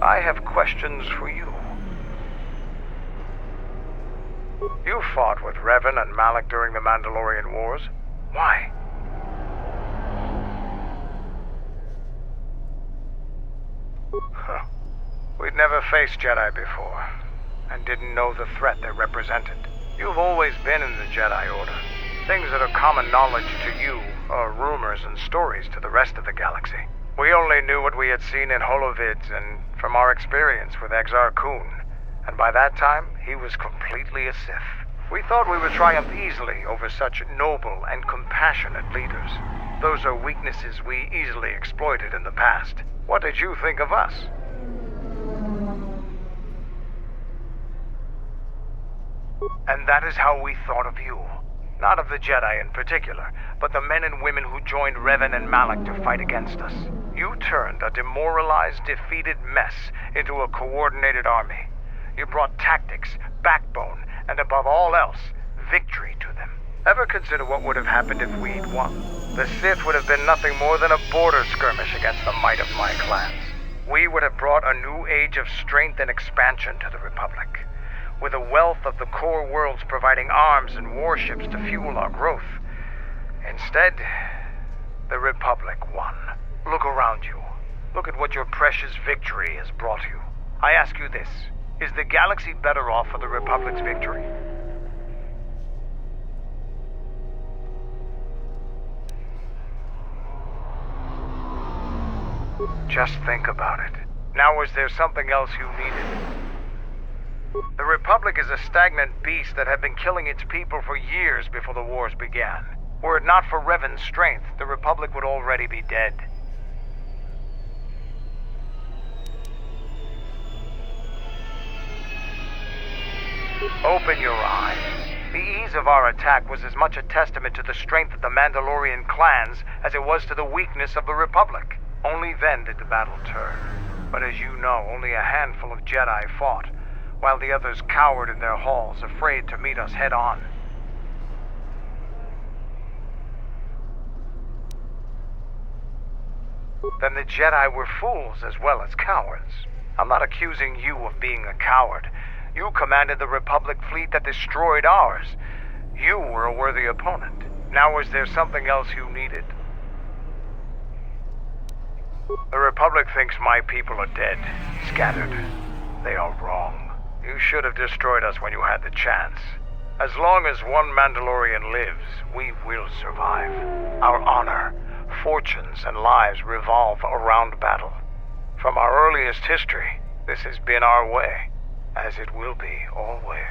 I have questions for you. You fought with Revan and Malak during the Mandalorian Wars. Why? Huh. We'd never faced Jedi before, and didn't know the threat they represented. You've always been in the Jedi Order. Things that are common knowledge to you are rumors and stories to the rest of the galaxy. We only knew what we had seen in holovids and from our experience with Exar Kun, and by that time, he was completely a Sith. We thought we would triumph easily over such noble and compassionate leaders. Those are weaknesses we easily exploited in the past. What did you think of us? And that is how we thought of you. Not of the Jedi in particular, but the men and women who joined Revan and Malak to fight against us. You turned a demoralized, defeated mess into a coordinated army. You brought tactics, backbone, and above all else, victory to them. Ever consider what would have happened if we'd won? The Sith would have been nothing more than a border skirmish against the might of my clans. We would have brought a new age of strength and expansion to the Republic, with a wealth of the core worlds providing arms and warships to fuel our growth. Instead, the Republic won. Look around you. Look at what your precious victory has brought you. I ask you this, is the galaxy better off for the Republic's victory? Just think about it. Now, is there something else you needed? The Republic is a stagnant beast that had been killing its people for years before the wars began. Were it not for Revan's strength, the Republic would already be dead. Open your eyes. The ease of our attack was as much a testament to the strength of the Mandalorian clans as it was to the weakness of the Republic. Only then did the battle turn. But as you know, only a handful of Jedi fought, while the others cowered in their halls, afraid to meet us head-on. Then the Jedi were fools as well as cowards. I'm not accusing you of being a coward. You commanded the Republic fleet that destroyed ours. You were a worthy opponent. Now, is there something else you needed? The Republic thinks my people are dead, scattered. They are wrong. You should have destroyed us when you had the chance. As long as one Mandalorian lives, we will survive. Our honor, fortunes, and lives revolve around battle. From our earliest history, this has been our way, as it will be always.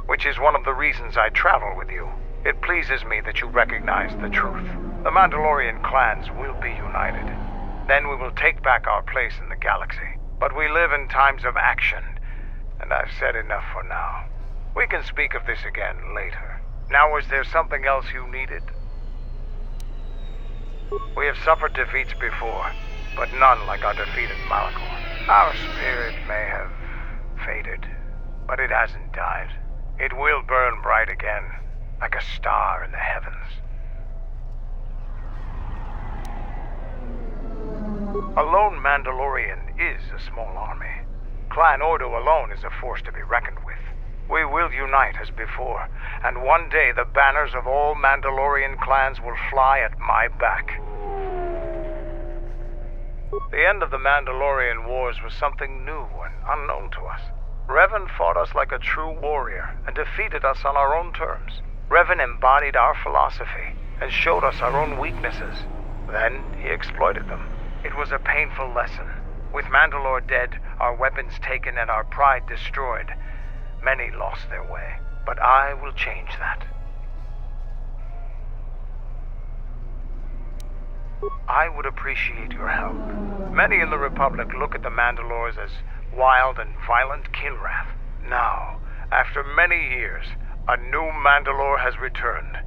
Which is one of the reasons I travel with you. It pleases me that you recognize the truth. The Mandalorian clans will be united. Then we will take back our place in the galaxy. But we live in times of action, and I've said enough for now. We can speak of this again later. Now, is there something else you needed? We have suffered defeats before, but none like our defeat at Malachor. Our spirit may have faded, but it hasn't died. It will burn bright again, like a star in the heavens. A lone Mandalorian is a small army. Clan Ordo alone is a force to be reckoned with. We will unite as before, and one day the banners of all Mandalorian clans will fly at my back. The end of the Mandalorian Wars was something new and unknown to us. Revan fought us like a true warrior and defeated us on our own terms. Revan embodied our philosophy and showed us our own weaknesses. Then he exploited them. It was a painful lesson. With Mandalore dead, our weapons taken, and our pride destroyed, many lost their way. But I will change that. I would appreciate your help. Many in the Republic look at the Mandalores as wild and violent Kinrath. Now, after many years, a new Mandalore has returned.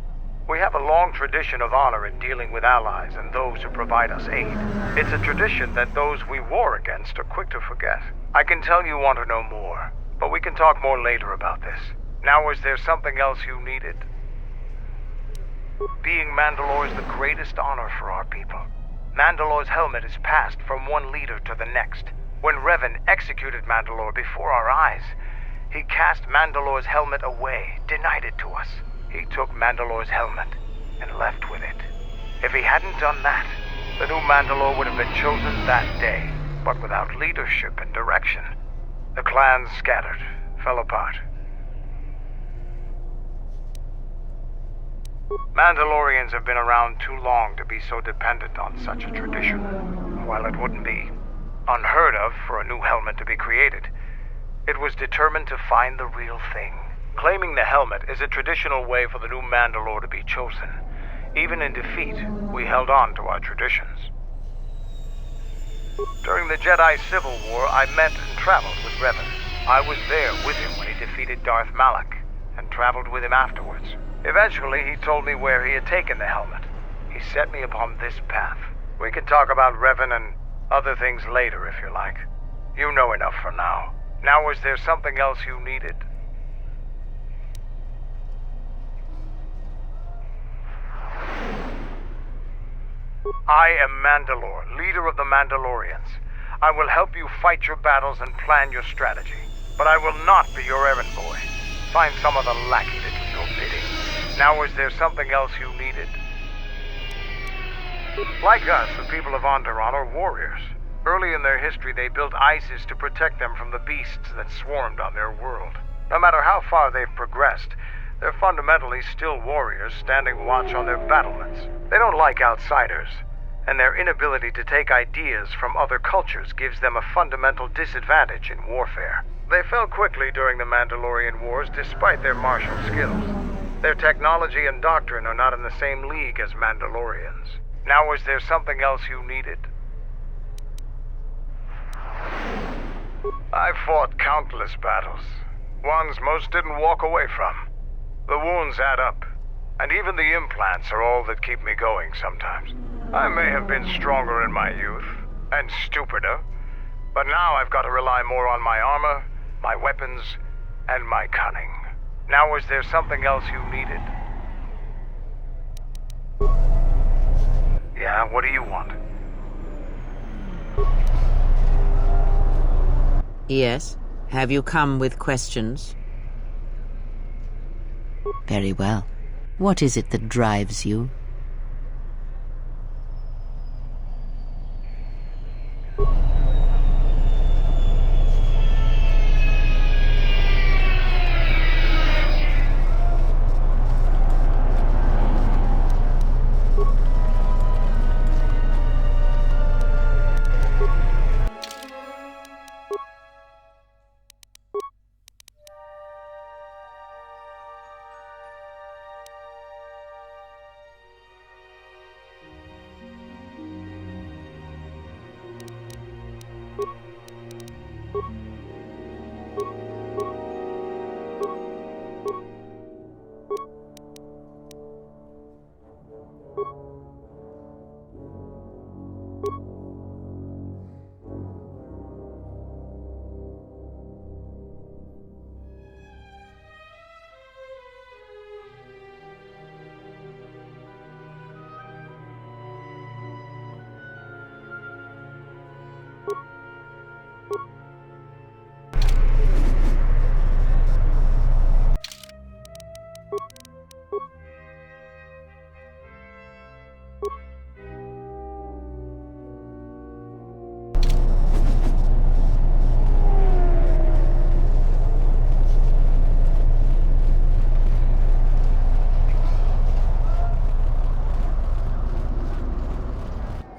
We have a long tradition of honor in dealing with allies and those who provide us aid. It's a tradition that those we war against are quick to forget. I can tell you want to know more, but we can talk more later about this. Now, is there something else you needed? Being Mandalore is the greatest honor for our people. Mandalore's helmet is passed from one leader to the next. When Revan executed Mandalore before our eyes, he cast Mandalore's helmet away, denied it to us. He took Mandalore's helmet and left with it. If he hadn't done that, the new Mandalore would have been chosen that day, but without leadership and direction. The clans scattered, fell apart. Mandalorians have been around too long to be so dependent on such a tradition. While it wouldn't be unheard of for a new helmet to be created, it was determined to find the real thing. Claiming the helmet is a traditional way for the new Mandalore to be chosen. Even in defeat, we held on to our traditions. During the Jedi Civil War, I met and traveled with Revan. I was there with him when he defeated Darth Malak, and traveled with him afterwards. Eventually, he told me where he had taken the helmet. He set me upon this path. We can talk about Revan and other things later, if you like. You know enough for now. Now, is there something else you needed? I am Mandalore, leader of the Mandalorians. I will help you fight your battles and plan your strategy. But I will not be your errand boy. Find some other lackey to do your bidding. Now, is there something else you needed? Like us, the people of Onderon are warriors. Early in their history, they built ISIS to protect them from the beasts that swarmed on their world. No matter how far they've progressed, they're fundamentally still warriors standing watch on their battlements. They don't like outsiders, and their inability to take ideas from other cultures gives them a fundamental disadvantage in warfare. They fell quickly during the Mandalorian Wars despite their martial skills. Their technology and doctrine are not in the same league as Mandalorians. Now, is there something else you needed? I fought countless battles, ones most didn't walk away from. The wounds add up, and even the implants are all that keep me going sometimes. I may have been stronger in my youth, and stupider, but now I've got to rely more on my armor, my weapons, and my cunning. Now, is there something else you needed? Yeah, what do you want? Yes. Have you come with questions? Very well. What is it that drives you?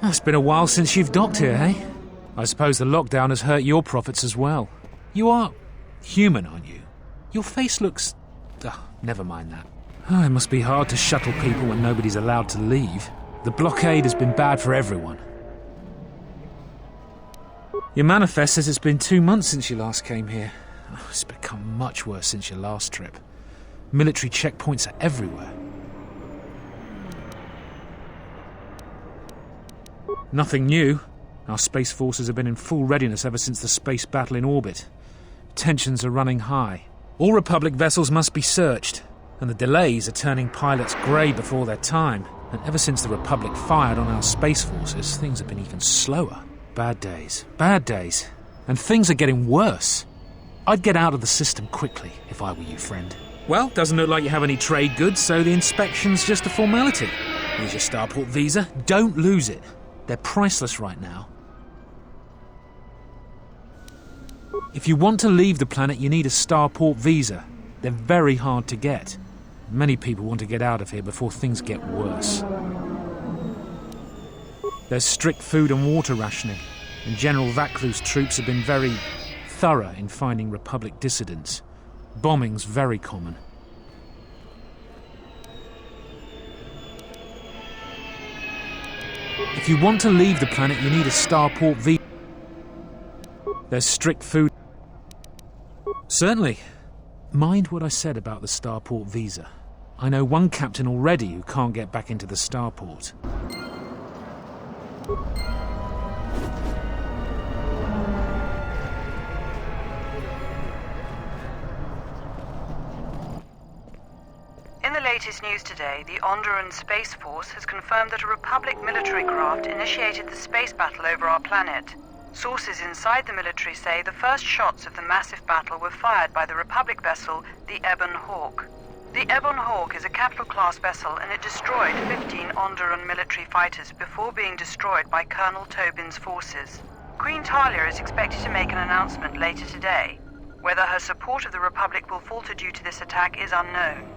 It's been a while since you've docked here, eh? I suppose the lockdown has hurt your profits as well. You are human, aren't you? Your face looks... never mind that. It must be hard to shuttle people when nobody's allowed to leave. The blockade has been bad for everyone. Your manifest says it's been 2 months since you last came here. It's become much worse since your last trip. Military checkpoints are everywhere. Nothing new. Our space forces have been in full readiness ever since the space battle in orbit. Tensions are running high. All Republic vessels must be searched. And the delays are turning pilots grey before their time. And ever since the Republic fired on our space forces, things have been even slower. Bad days. Bad days. And things are getting worse. I'd get out of the system quickly if I were you, friend. Well, doesn't look like you have any trade goods, so the inspection's just a formality. Here's your starport visa. Don't lose it. They're priceless right now. If you want to leave the planet, you need a starport visa. They're very hard to get. Many people want to get out of here before things get worse. There's strict food and water rationing, and General Vaclu's troops have been very thorough in finding Republic dissidents. Bombing's very common. If you want to leave the planet, you need a starport visa. There's strict food. Certainly. Mind what I said about the starport visa. I know one captain already who can't get back into the starport. In the latest news today, the Onderan Space Force has confirmed that a Republic military craft initiated the space battle over our planet. Sources inside the military say the first shots of the massive battle were fired by the Republic vessel, the Ebon Hawk. The Ebon Hawk is a capital-class vessel, and it destroyed 15 Onderan military fighters before being destroyed by Colonel Tobin's forces. Queen Talia is expected to make an announcement later today. Whether her support of the Republic will falter due to this attack is unknown.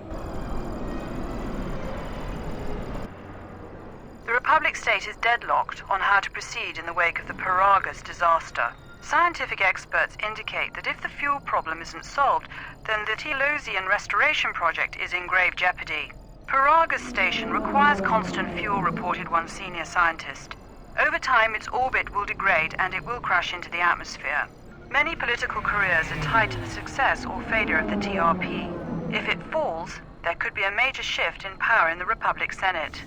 The Republic state is deadlocked on how to proceed in the wake of the Paragus disaster. Scientific experts indicate that if the fuel problem isn't solved, then the Telosian restoration project is in grave jeopardy. Paragus station requires constant fuel, reported one senior scientist. Over time, its orbit will degrade and it will crash into the atmosphere. Many political careers are tied to the success or failure of the TRP. If it falls, there could be a major shift in power in the Republic Senate.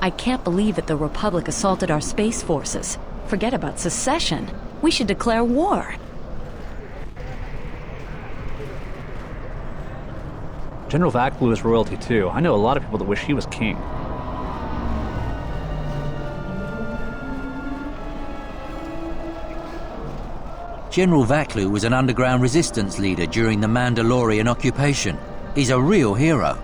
I can't believe that the Republic assaulted our space forces. Forget about secession. We should declare war. General Vaclu is royalty too. I know a lot of people that wish he was king. General Vaclu was an underground resistance leader during the Mandalorian occupation. He's a real hero.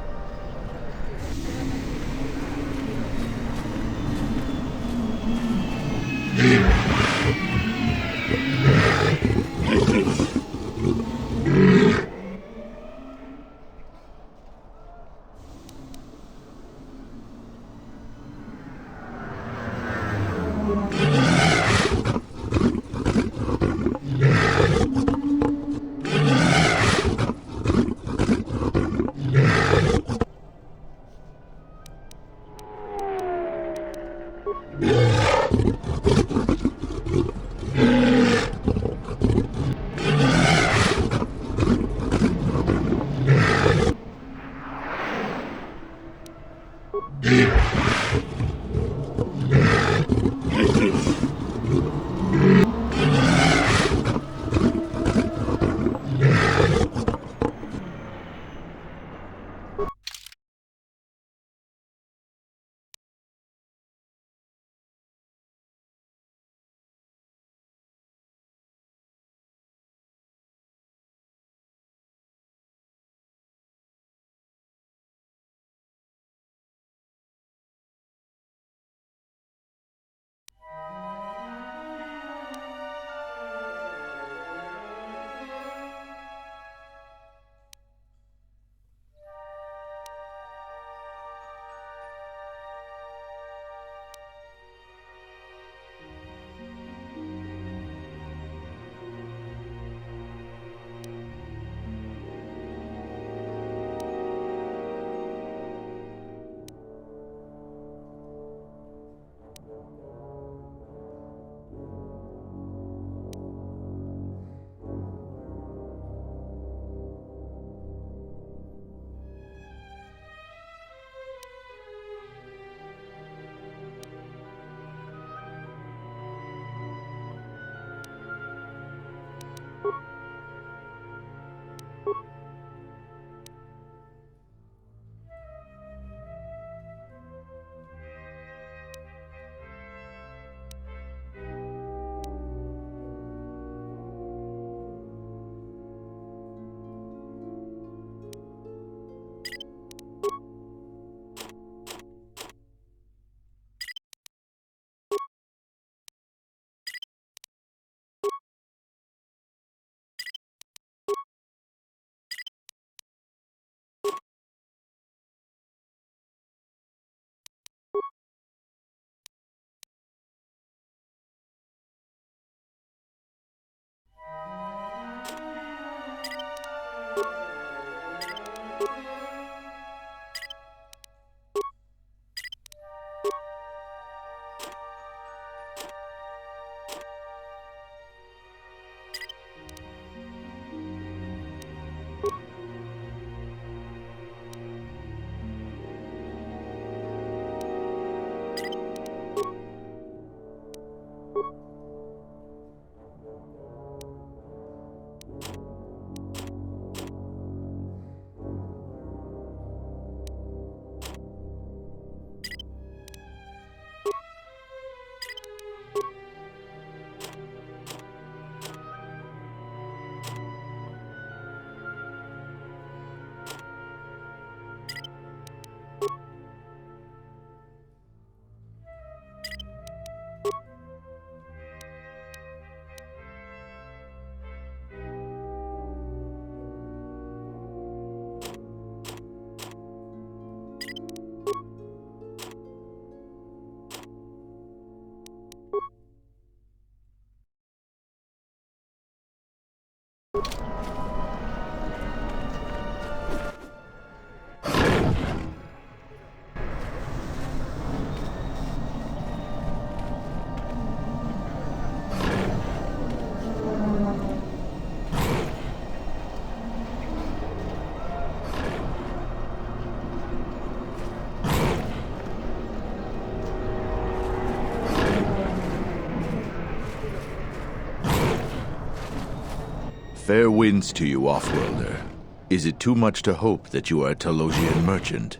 Fair winds to you, Offworlder. Is it too much to hope that you are a Telosian merchant?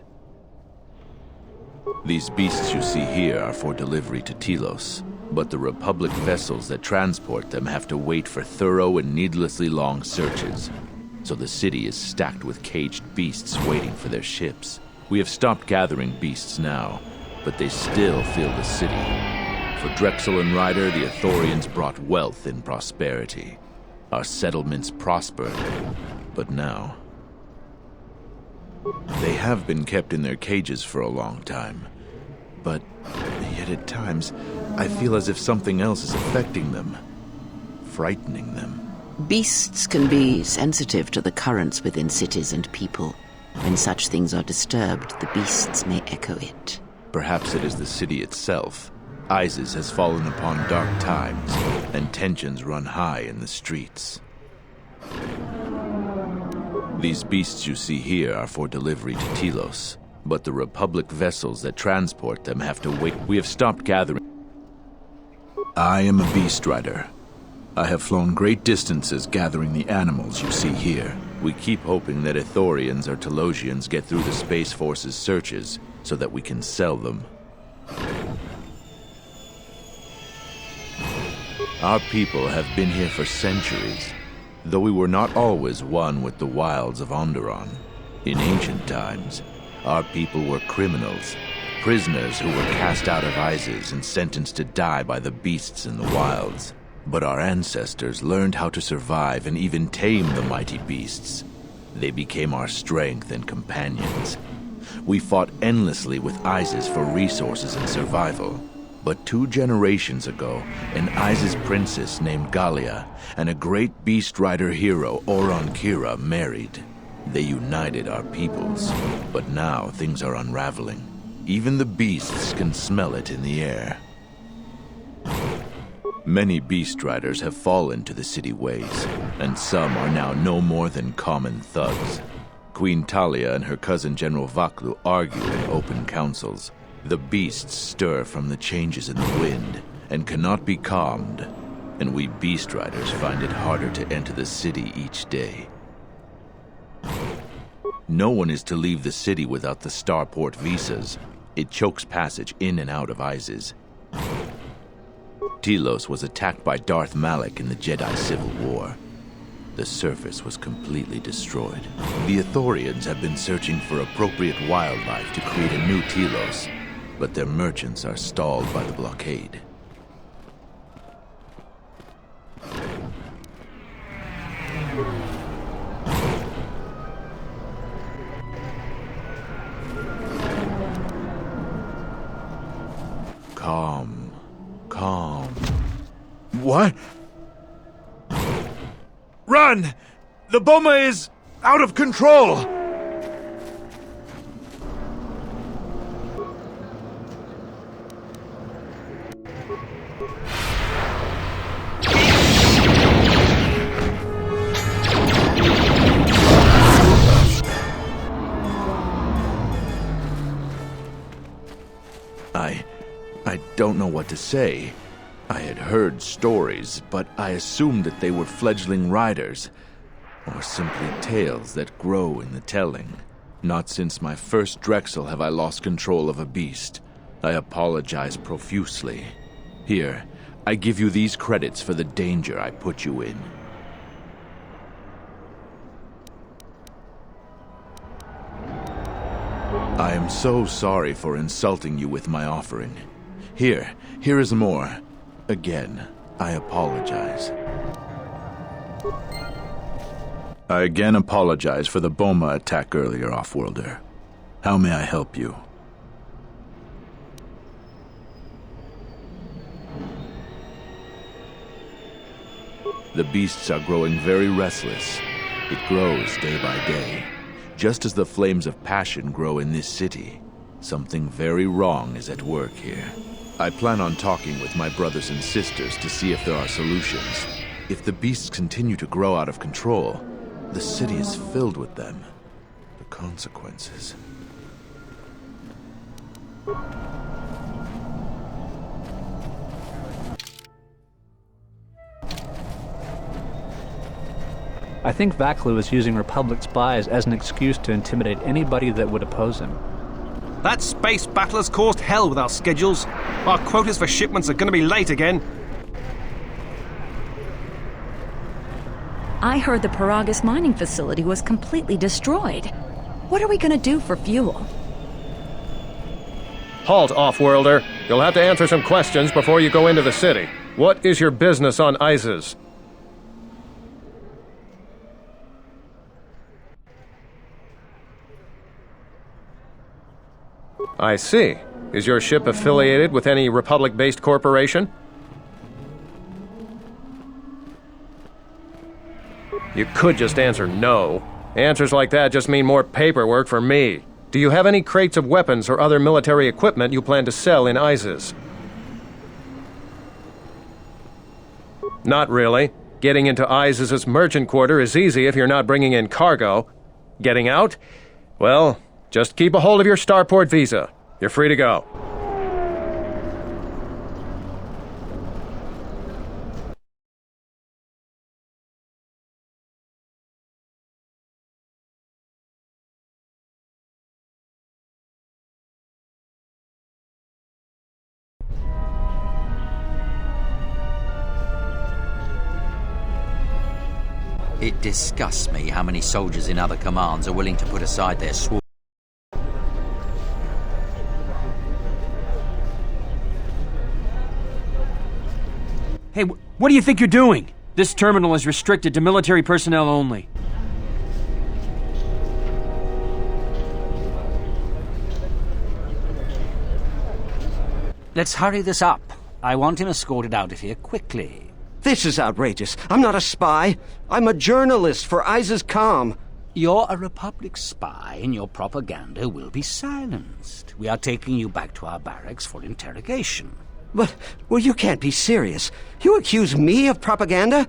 These beasts you see here are for delivery to Telos, but the Republic vessels that transport them have to wait for thorough and needlessly long searches. So the city is stacked with caged beasts waiting for their ships. We have stopped gathering beasts now, but they still fill the city. For Drexel and Ryder, the Ithorians brought wealth and prosperity. Our settlements prospered, but now... They have been kept in their cages for a long time, but yet at times I feel as if something else is affecting them, frightening them. Beasts can be sensitive to the currents within cities and people. When such things are disturbed, the beasts may echo it. Perhaps it is the city itself. Isis has fallen upon dark times, and tensions run high in the streets. These beasts you see here are for delivery to Telos, but the Republic vessels that transport them have to wait. We have stopped gathering. I am a beast rider. I have flown great distances gathering the animals you see here. We keep hoping that Ithorians or Telosians get through the Space Force's searches so that we can sell them. Our people have been here for centuries, though we were not always one with the wilds of Onderon. In ancient times, our people were criminals, prisoners who were cast out of Isis and sentenced to die by the beasts in the wilds. But our ancestors learned how to survive and even tame the mighty beasts. They became our strength and companions. We fought endlessly with Isis for resources and survival. But 2 generations ago, an Isis princess named Gallia and a great beast rider hero, Oron Kira, married. They united our peoples, but now things are unraveling. Even the beasts can smell it in the air. Many beast riders have fallen to the city ways, and some are now no more than common thugs. Queen Talia and her cousin General Vaklu argue in open councils. The beasts stir from the changes in the wind and cannot be calmed. and we Beast Riders find it harder to enter the city each day. No one is to leave the city without the starport visas. It chokes passage in and out of Izes. Telos was attacked by Darth Malak in the Jedi Civil War. The surface was completely destroyed. The Ithorians have been searching for appropriate wildlife to create a new Telos, but their merchants are stalled by the blockade. Calm. What? Run! The bomber is out of control! I don't know what to say. I had heard stories, but I assumed that they were fledgling riders, or simply tales that grow in the telling. Not since my first Drexel have I lost control of a beast. I apologize profusely. Here, I give you these credits for the danger I put you in. I am so sorry for insulting you with my offering. Here is more. Again, I apologize. I again apologize for the Boma attack earlier, Offworlder. How may I help you? The beasts are growing very restless. It grows day by day. Just as the flames of passion grow in this city, something very wrong is at work here. I plan on talking with my brothers and sisters to see if there are solutions. If the beasts continue to grow out of control, the city is filled with them. The consequences. I think Vaklu is using Republic spies as an excuse to intimidate anybody that would oppose him. That space battler's caused hell with our schedules. Our quotas for shipments are going to be late again. I heard the Paragus mining facility was completely destroyed. What are we going to do for fuel? Halt, Offworlder. You'll have to answer some questions before you go into the city. What is your business on Izes? I see. Is your ship affiliated with any Republic-based corporation? You could just answer no. Answers like that just mean more paperwork for me. Do you have any crates of weapons or other military equipment you plan to sell in Izes? Not really. Getting into Izes' merchant quarter is easy if you're not bringing in cargo. Getting out? Well, just keep a hold of your starport visa. You're free to go. It disgusts me how many soldiers in other commands are willing to put aside their sword. Hey, what do you think you're doing? This terminal is restricted to military personnel only. Let's hurry this up. I want him escorted out of here quickly. This is outrageous. I'm not a spy. I'm a journalist for Izes Com. You're a Republic spy, and your propaganda will be silenced. We are taking you back to our barracks for interrogation. But, well, you can't be serious. You accuse me of propaganda?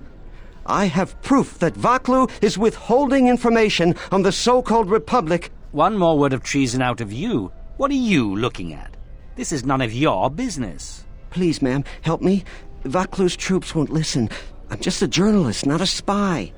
I have proof that Vaklu is withholding information on the so-called Republic. One more word of treason out of you. What are you looking at? This is none of your business. Please, ma'am, help me. Vaklu's troops won't listen. I'm just a journalist, not a spy.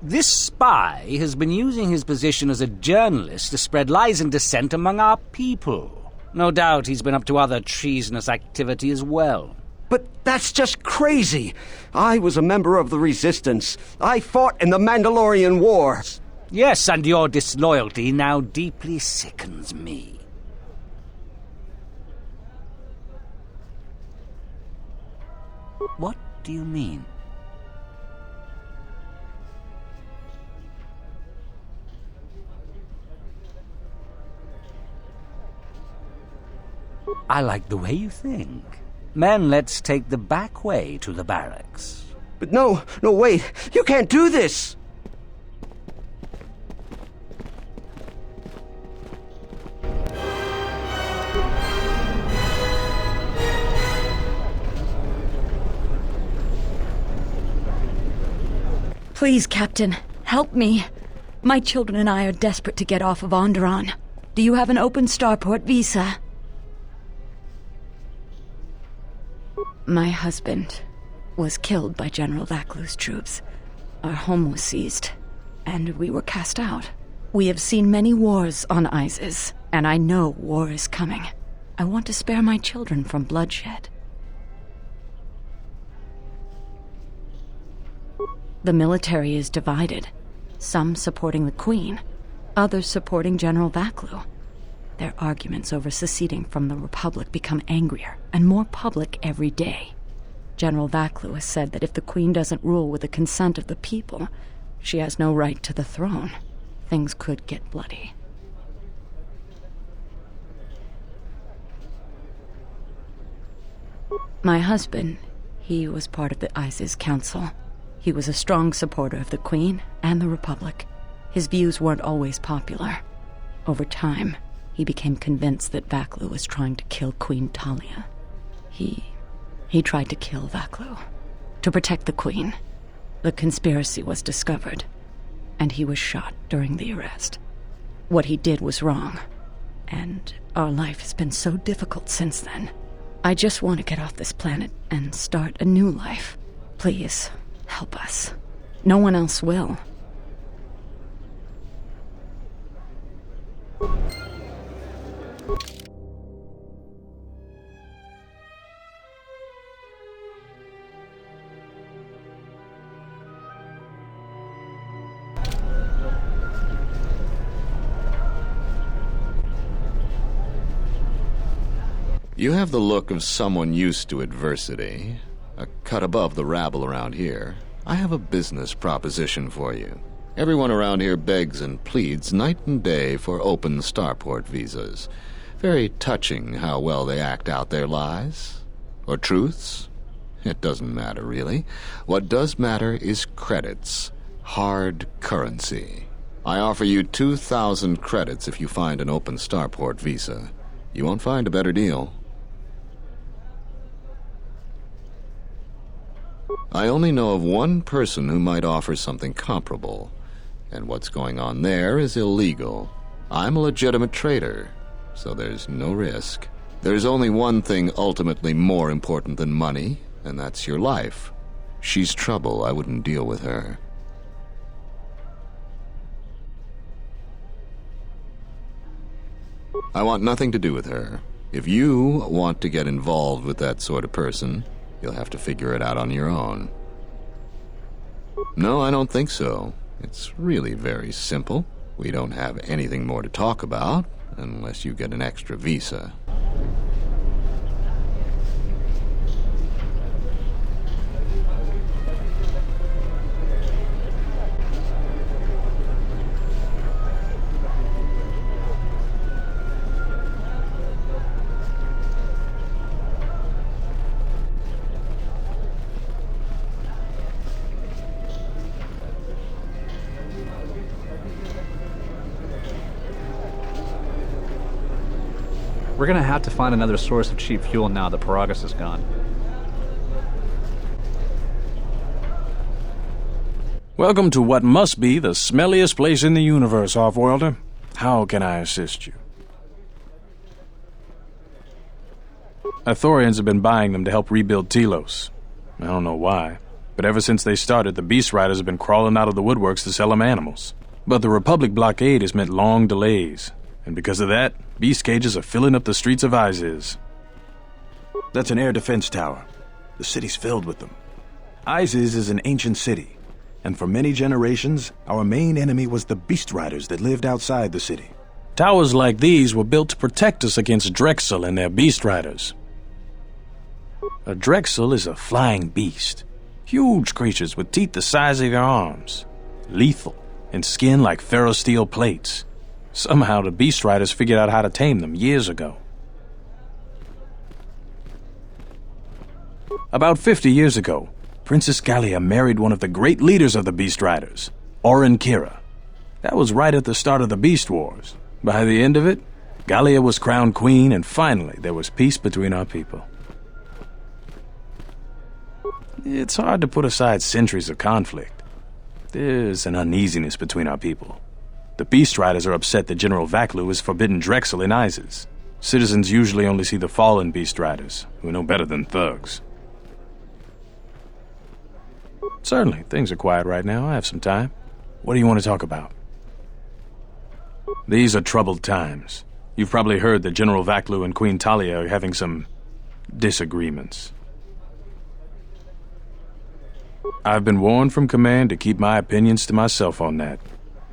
This spy has been using his position as a journalist to spread lies and dissent among our people. No doubt he's been up to other treasonous activity as well. But that's just crazy. I was a member of the Resistance. I fought in the Mandalorian War. Yes, and your disloyalty now deeply sickens me. What do you mean? I like the way you think. Men, let's take the back way to the barracks. But no, wait. You can't do this! Please, Captain, help me. My children and I are desperate to get off of Onderon. Do you have an open starport visa? My husband was killed by General Vaklu's troops. Our home was seized, and we were cast out. We have seen many wars on Isis, and I know war is coming. I want to spare my children from bloodshed. The military is divided, some supporting the Queen, others supporting General Vaklu. Their arguments over seceding from the Republic become angrier and more public every day. General Vaklu has said that if the Queen doesn't rule with the consent of the people, she has no right to the throne. Things could get bloody. My husband, he was part of the Isis Council. He was a strong supporter of the Queen and the Republic. His views weren't always popular. Over time, he became convinced that Vaklu was trying to kill Queen Talia. He tried to kill Vaklu, to protect the Queen. The conspiracy was discovered, and he was shot during the arrest. What he did was wrong, and our life has been so difficult since then. I just want to get off this planet and start a new life. Please, help us. No one else will. You have the look of someone used to adversity, a cut above the rabble around here. I have a business proposition for you. Everyone around here begs and pleads night and day for open starport visas. Very touching how well they act out their lies. Or truths. It doesn't matter, really. What does matter is credits. Hard currency. I offer you 2,000 credits if you find an open starport visa. You won't find a better deal. I only know of one person who might offer something comparable, and what's going on there is illegal. I'm a legitimate trader, so there's no risk. There's only one thing ultimately more important than money, and that's your life. She's trouble. I wouldn't deal with her. I want nothing to do with her. If you want to get involved with that sort of person, you'll have to figure it out on your own. No, I don't think so. It's really very simple. We don't have anything more to talk about, unless you get an extra visa. We're gonna have to find another source of cheap fuel now that Paragus is gone. Welcome to what must be the smelliest place in the universe, Offworlder. How can I assist you? Ithorians have been buying them to help rebuild Telos. I don't know why, but ever since they started, the Beast Riders have been crawling out of the woodworks to sell them animals. But the Republic blockade has meant long delays, and because of that, beast cages are filling up the streets of Iziz. That's an air defense tower. The city's filled with them. Iziz is an ancient city, and for many generations, our main enemy was the Beast Riders that lived outside the city. Towers like these were built to protect us against Drexel and their Beast Riders. A Drexel is a flying beast. Huge creatures with teeth the size of your arms. Lethal, and skin like ferrosteel plates. Somehow the Beast Riders figured out how to tame them years ago. About 50 years ago, Princess Gallia married one of the great leaders of the Beast Riders, Orin Kira. That was right at the start of the Beast Wars. By the end of it, Gallia was crowned queen, and finally there was peace between our people. It's hard to put aside centuries of conflict. There's an uneasiness between our people. The Beast Riders are upset that General Vaklu has forbidden Drexel in Iziz. Citizens usually only see the fallen Beast Riders, who are no better than thugs. Certainly, things are quiet right now. I have some time. What do you want to talk about? These are troubled times. You've probably heard that General Vaklu and Queen Talia are having some disagreements. I've been warned from command to keep my opinions to myself on that.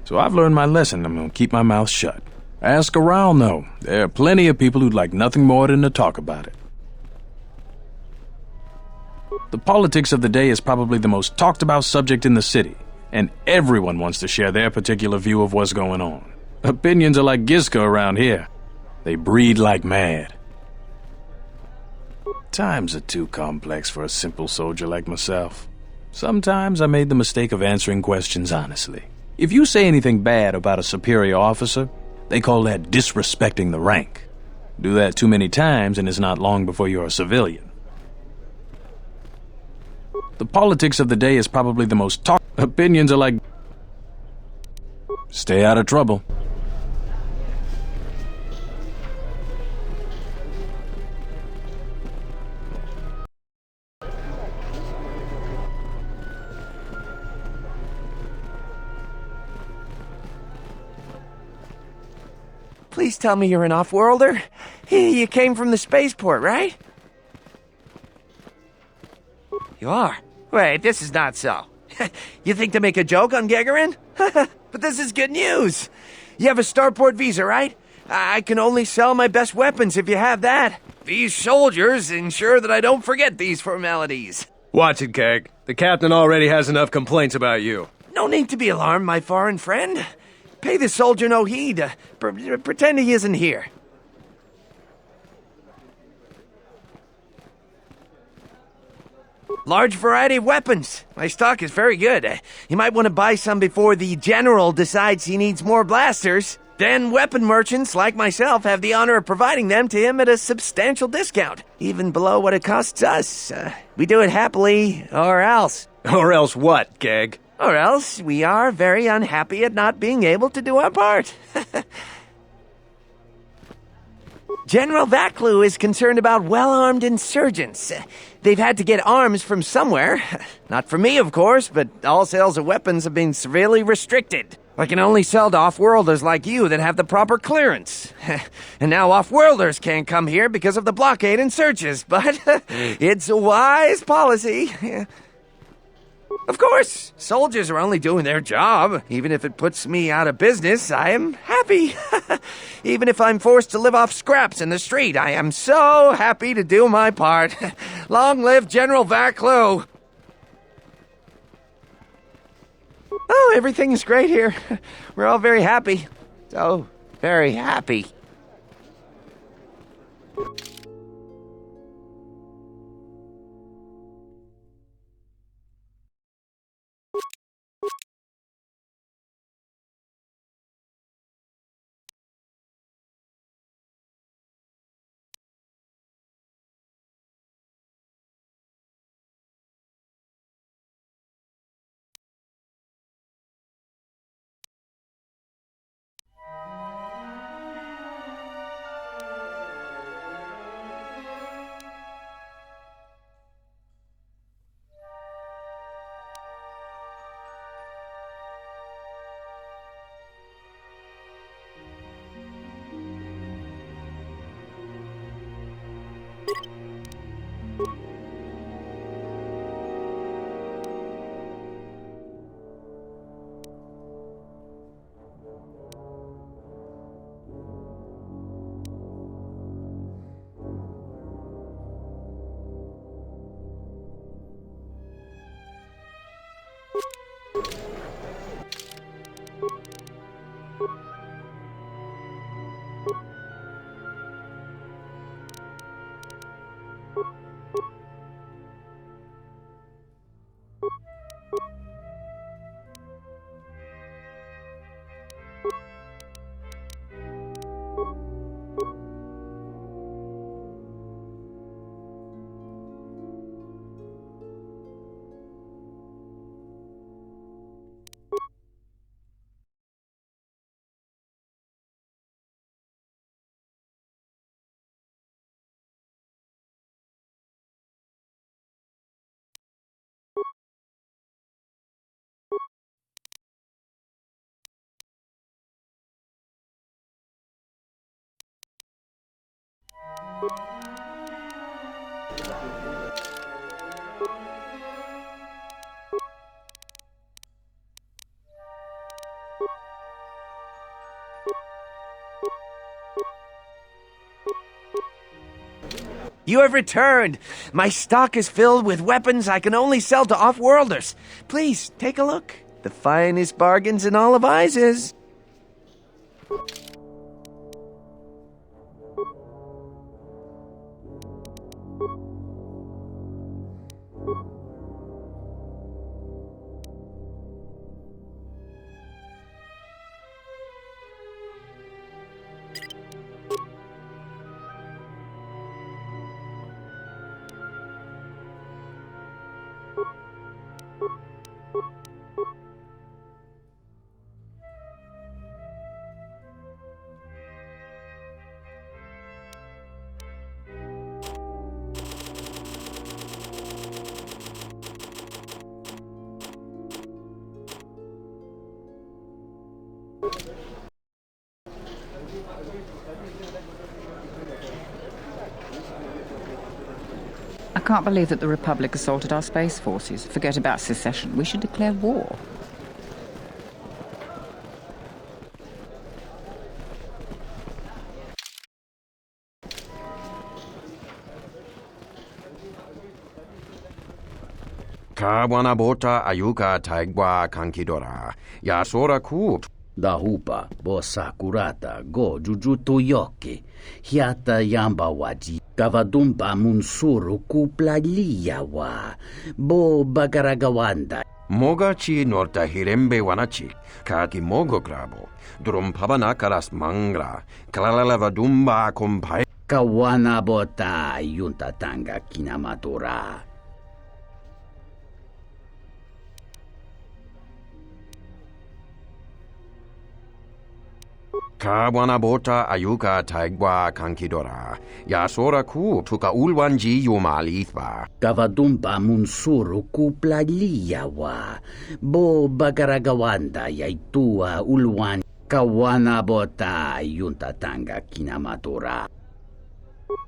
So I've learned my lesson. I'm going to keep my mouth shut. Ask around, though. There are plenty of people who'd like nothing more than to talk about it. The politics of the day is probably the most talked about subject in the city, and everyone wants to share their particular view of what's going on. Opinions are like Gizka around here. They breed like mad. Times are too complex for a simple soldier like myself. Sometimes I made the mistake of answering questions honestly. If you say anything bad about a superior officer, they call that disrespecting the rank. Do that too many times and it's not long before you're a civilian. The politics of the day is probably the most talked. Opinions are like... Stay out of trouble. Please tell me you're an off-worlder. You came from the spaceport, right? You are? Wait, this is not so. You think to make a joke on Gagarin? But this is good news. You have a starport visa, right? I can only sell my best weapons if you have that. These soldiers ensure that I don't forget these formalities. Watch it, Keg. The captain already has enough complaints about you. No need to be alarmed, my foreign friend. Pay the soldier no heed. Pretend he isn't here. Large variety of weapons. My stock is very good. You might want to buy some before the general decides he needs more blasters. Then weapon merchants like myself have the honor of providing them to him at a substantial discount, even below what it costs us. We do it happily, or else. Or else what, Keg? Or else we are very unhappy at not being able to do our part. General Vaklu is concerned about well-armed insurgents. They've had to get arms from somewhere. Not from me, of course, but all sales of weapons have been severely restricted. I can only sell to off-worlders like you that have the proper clearance. And now off-worlders can't come here because of the blockade and searches, but it's a wise policy. Of course, soldiers are only doing their job. Even if it puts me out of business, I am happy. Even if I'm forced to live off scraps in the street, I am so happy to do my part. Long live General Vaklu! Oh, everything's great here. We're all very happy. So very happy. You have returned! My stock is filled with weapons I can only sell to off-worlders. Please, take a look. The finest bargains in all of Isis. I can't believe that the Republic assaulted our space forces. Forget about secession. We should declare war. Kawana bota ayuka taigwa kankidora. Yasora ku. Dahupa, bosa kurata, go jujuto yoke. Hiata yamba waji. Kavadumpa munsuru kuplaliyawa. Bo bagaragawanda. Mogachi norta hirembe wanachi. Kaki mogo grabo. Drum pabana karas mangra. Kalalavadumba kompai. Kawana bota yunta tanga kinamatura. Kawana bota ayuka taigwa kankidora. Yasora ku tuka ulwanji yumalithba. Kavadumpa munsuru kuplaliyawa. Bo bagaragawanda yaitua ulwan. Kawana bota yuntatanga kinamatura.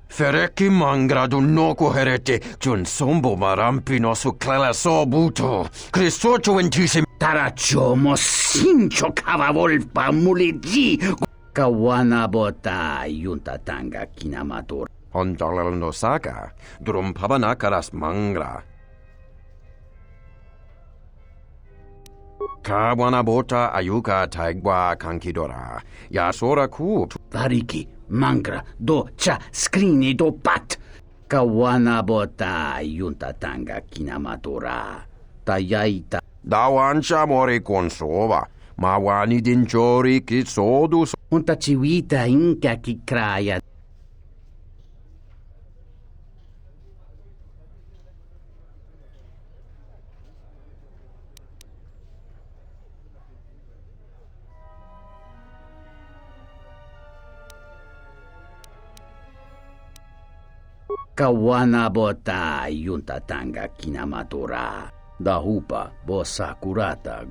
Fereki mangra dunoko herete. Jun sombo marampi nosu clela sobuto. Cristocho entisi. Taracho mosincho kavavolpa muliji. Kawana bota yuntatanga kinamatura. Hondalal no saka. Drum pabanakaras mangra. Kawana bota ayuka taigwa kankidora. Yasora ku. Variki, mangra, do cha skrini do pat. Kawana bota yuntatanga kinamatura. Tayaita. Dawancha mori konsova. Mawani dinchori kisodus. Unta chiwita inka kikraya. Kawana bota yuntatanga kinamatura. Dahupa bosa kurata.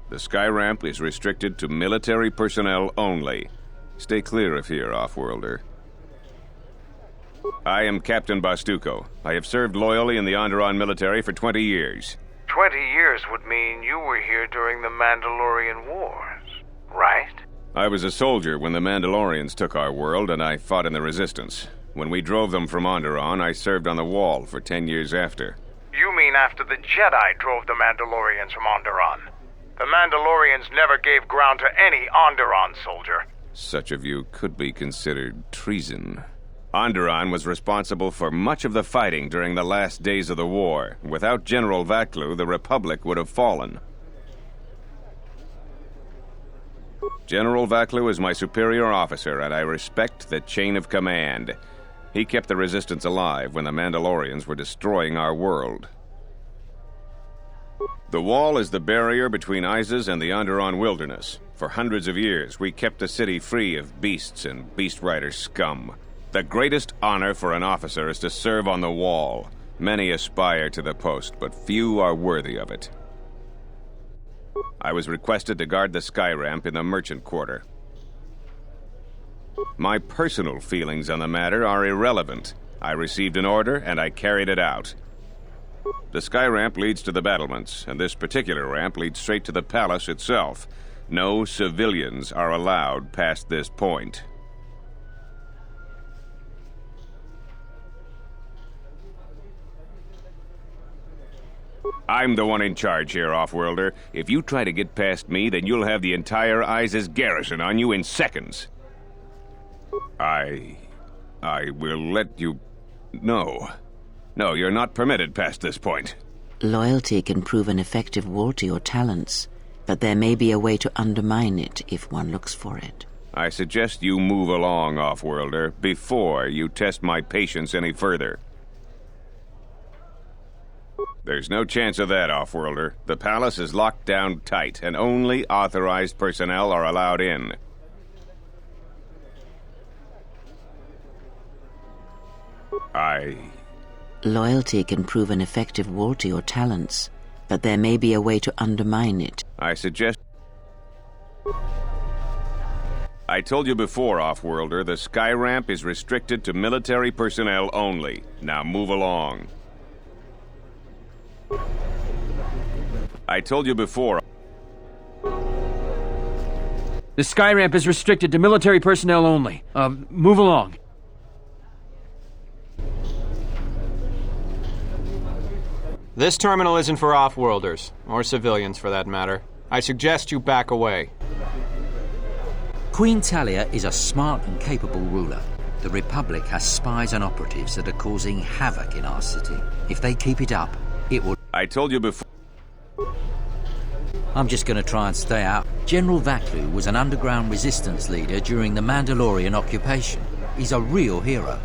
The sky ramp is restricted to military personnel only. Stay clear of here, Offworlder. I am Captain Bastuco. I have served loyally in the Onderon military for 20 years. 20 years would mean you were here during the Mandalorian Wars, right? I was a soldier when the Mandalorians took our world, and I fought in the Resistance. When we drove them from Onderon, I served on the Wall for 10 years after. You mean after the Jedi drove the Mandalorians from Onderon? The Mandalorians never gave ground to any Onderon soldier. Such a view could be considered treason. Onderon was responsible for much of the fighting during the last days of the war. Without General Vaklu, the Republic would have fallen. General Vaklu is my superior officer, and I respect the chain of command. He kept the Resistance alive when the Mandalorians were destroying our world. The Wall is the barrier between Isis and the Onderon wilderness. For hundreds of years, we kept the city free of beasts and beast rider scum. The greatest honor for an officer is to serve on the wall. Many aspire to the post, but few are worthy of it. I was requested to guard the sky ramp in the merchant quarter. My personal feelings on the matter are irrelevant. I received an order, and I carried it out. The sky ramp leads to the battlements, and this particular ramp leads straight to the palace itself. No civilians are allowed past this point. I'm the one in charge here, Offworlder. If you try to get past me, then you'll have the entire ISIS garrison on you in seconds. I will let you... No. No, you're not permitted past this point. Loyalty can prove an effective wall to your talents, but there may be a way to undermine it if one looks for it. I suggest you move along, Offworlder, before you test my patience any further. There's no chance of that, Offworlder. The palace is locked down tight, and only authorized personnel are allowed in. Loyalty can prove an effective wall to your talents, but there may be a way to undermine it. I told you before, Offworlder, the sky ramp is restricted to military personnel only. Now move along. I told you before. The sky ramp is restricted to military personnel only. Move along. This terminal isn't for off-worlders, or civilians for that matter. I suggest you back away. Queen Talia is a smart and capable ruler. The Republic has spies and operatives that are causing havoc in our city. If they keep it up, it will... I told you before. I'm just going to try and stay out. General Vaklu was an underground resistance leader during the Mandalorian occupation. He's a real hero.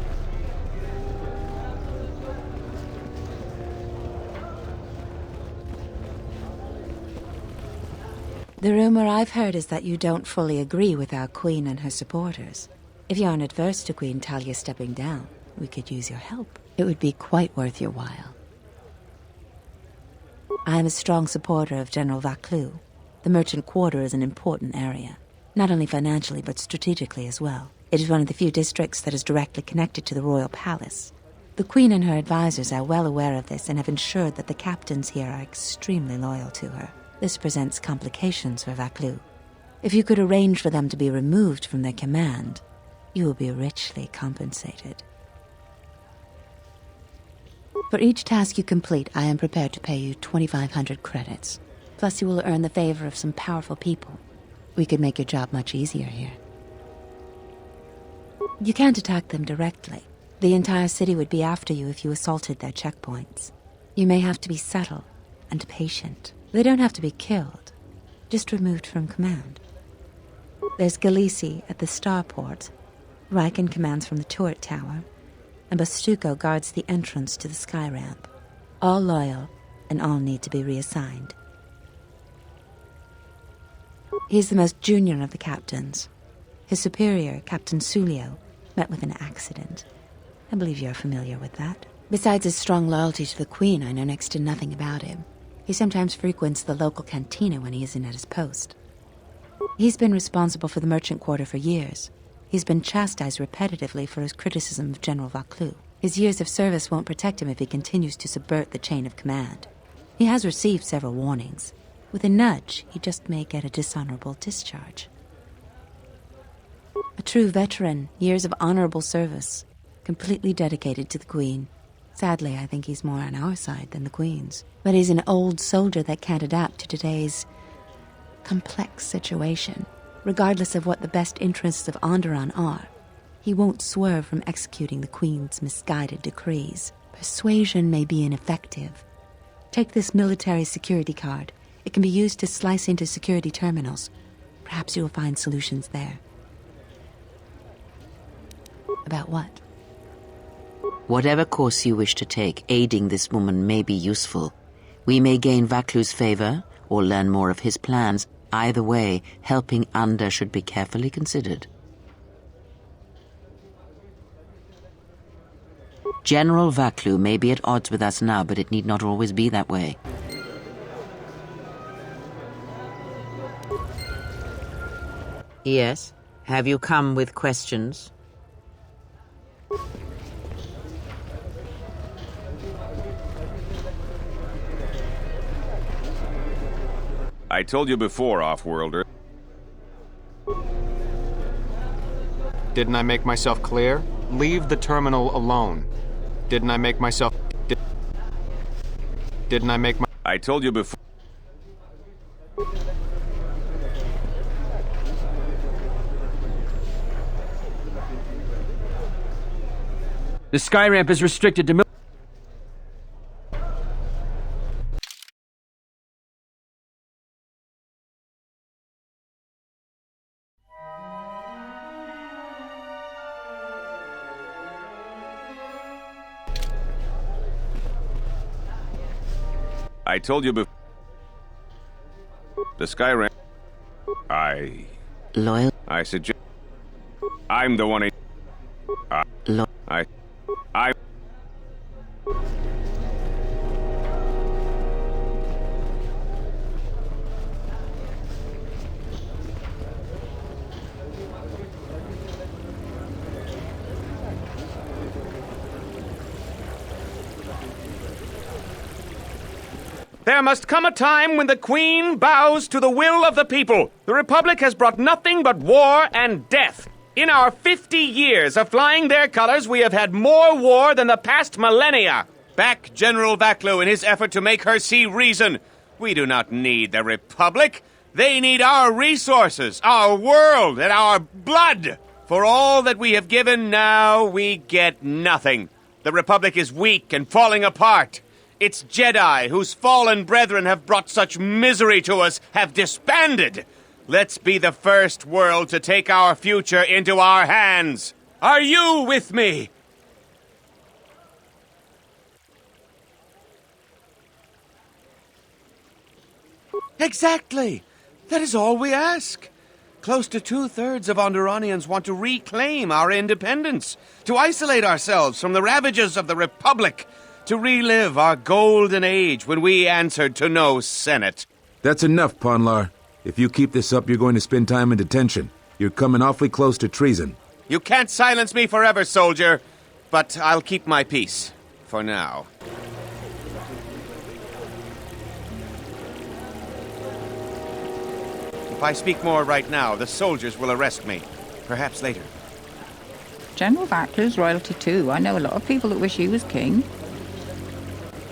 The rumor I've heard is that you don't fully agree with our queen and her supporters. If you aren't adverse to Queen Talia stepping down, we could use your help. It would be quite worth your while. I am a strong supporter of General Vaklu. The merchant quarter is an important area, not only financially but strategically as well. It is one of the few districts that is directly connected to the royal palace. The queen and her advisors are well aware of this and have ensured that the captains here are extremely loyal to her. This presents complications for Vaklu. If you could arrange for them to be removed from their command, you will be richly compensated. For each task you complete, I am prepared to pay you 2,500 credits. Plus you will earn the favor of some powerful people. We could make your job much easier here. You can't attack them directly. The entire city would be after you if you assaulted their checkpoints. You may have to be subtle and patient. They don't have to be killed, just removed from command. There's Galisi at the starport, Riken commands from the turret tower, and Bastuco guards the entrance to the sky ramp. All loyal, and all need to be reassigned. He's the most junior of the captains. His superior, Captain Sulio, met with an accident. I believe you're familiar with that. Besides his strong loyalty to the Queen, I know next to nothing about him. He sometimes frequents the local cantina when he isn't at his post. He's been responsible for the merchant quarter for years. He's been chastised repetitively for his criticism of General Vaklu. His years of service won't protect him if he continues to subvert the chain of command. He has received several warnings. With a nudge, he just may get a dishonorable discharge. A true veteran, years of honorable service, completely dedicated to the Queen. Sadly, I think he's more on our side than the Queen's. But he's an old soldier that can't adapt to today's complex situation. Regardless of what the best interests of Onderon are, he won't swerve from executing the Queen's misguided decrees. Persuasion may be ineffective. Take this military security card. It can be used to slice into security terminals. Perhaps you will find solutions there. About what? Whatever course you wish to take, aiding this woman may be useful. We may gain Vaklu's favor, or learn more of his plans. Either way, helping Under should be carefully considered. General Vaklu may be at odds with us now, but it need not always be that way. Yes? Have you come with questions? I told you before, Offworlder. Didn't I make myself clear? Leave the terminal alone. Didn't I make myself... Didn't I make my... I told you before... The sky ramp is restricted to... I told you before. The sky ramp. Loyal? I suggest. I'm the one. I. There must come a time when the Queen bows to the will of the people. The Republic has brought nothing but war and death. In our 50 years of flying their colors, we have had more war than the past millennia. Back General Vaklu in his effort to make her see reason. We do not need the Republic. They need our resources, our world, and our blood. For all that we have given, now we get nothing. The Republic is weak and falling apart. Its Jedi, whose fallen brethren have brought such misery to us, have disbanded. Let's be the first world to take our future into our hands. Are you with me? Exactly. That is all we ask. Close to 2/3 of Onderonians want to reclaim our independence, to isolate ourselves from the ravages of the Republic, to relive our golden age when we answered to no Senate. That's enough, Ponlar. If you keep this up, you're going to spend time in detention. You're coming awfully close to treason. You can't silence me forever, soldier, but I'll keep my peace. For now. If I speak more right now, the soldiers will arrest me. Perhaps later. General Vaklu's royalty too. I know a lot of people that wish he was king.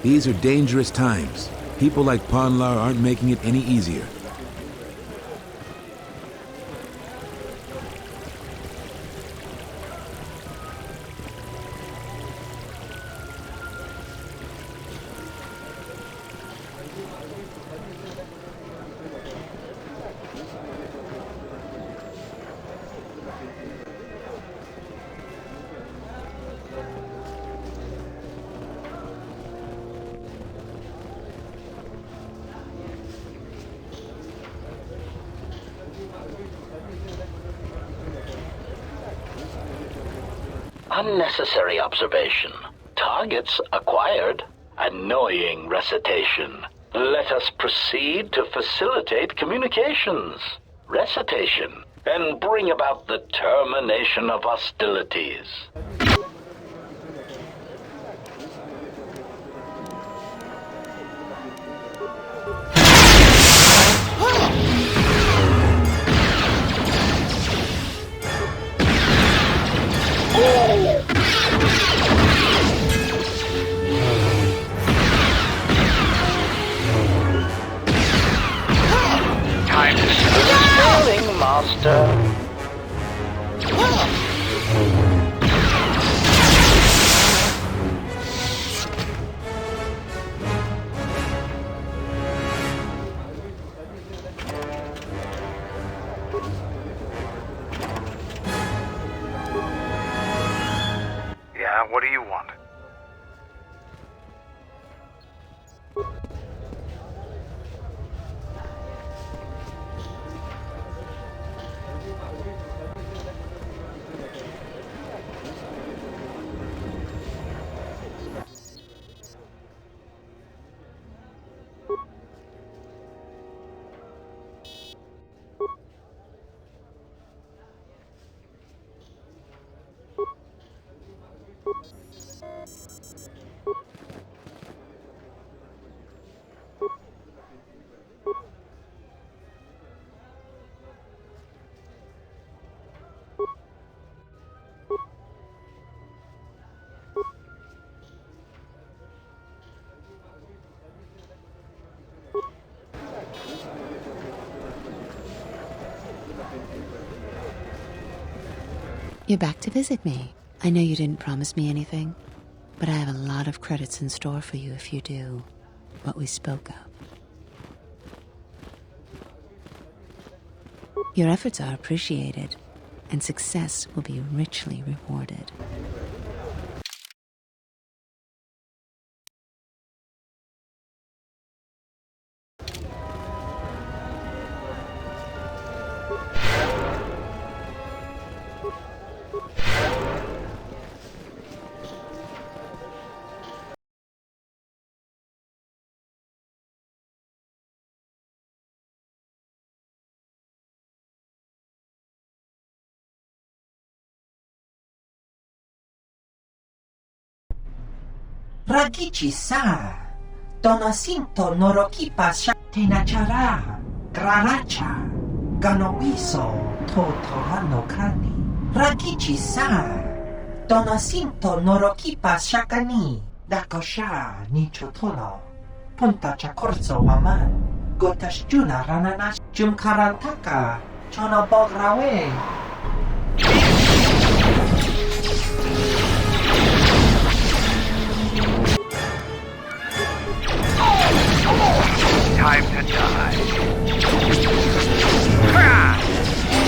These are dangerous times. People like Ponlar aren't making it any easier. Unnecessary observation. Targets acquired. Annoying recitation. Let us proceed to facilitate communications. Recitation. And bring about the termination of hostilities. Time to Spelling master. Yeah, what do you want? You're back to visit me. I know you didn't promise me anything, but I have a lot of credits in store for you if you do what we spoke of. Your efforts are appreciated, and success will be richly rewarded. Ragici sa, donasinto norokipa tenachara, graracha, ganoiso to torano kani. Ragici sa, donasinto norokipa shakani, dakosha ni chotolo, punta chakorso waman, gotash juna rananas jum karantaka, chono bograwe. Time to die.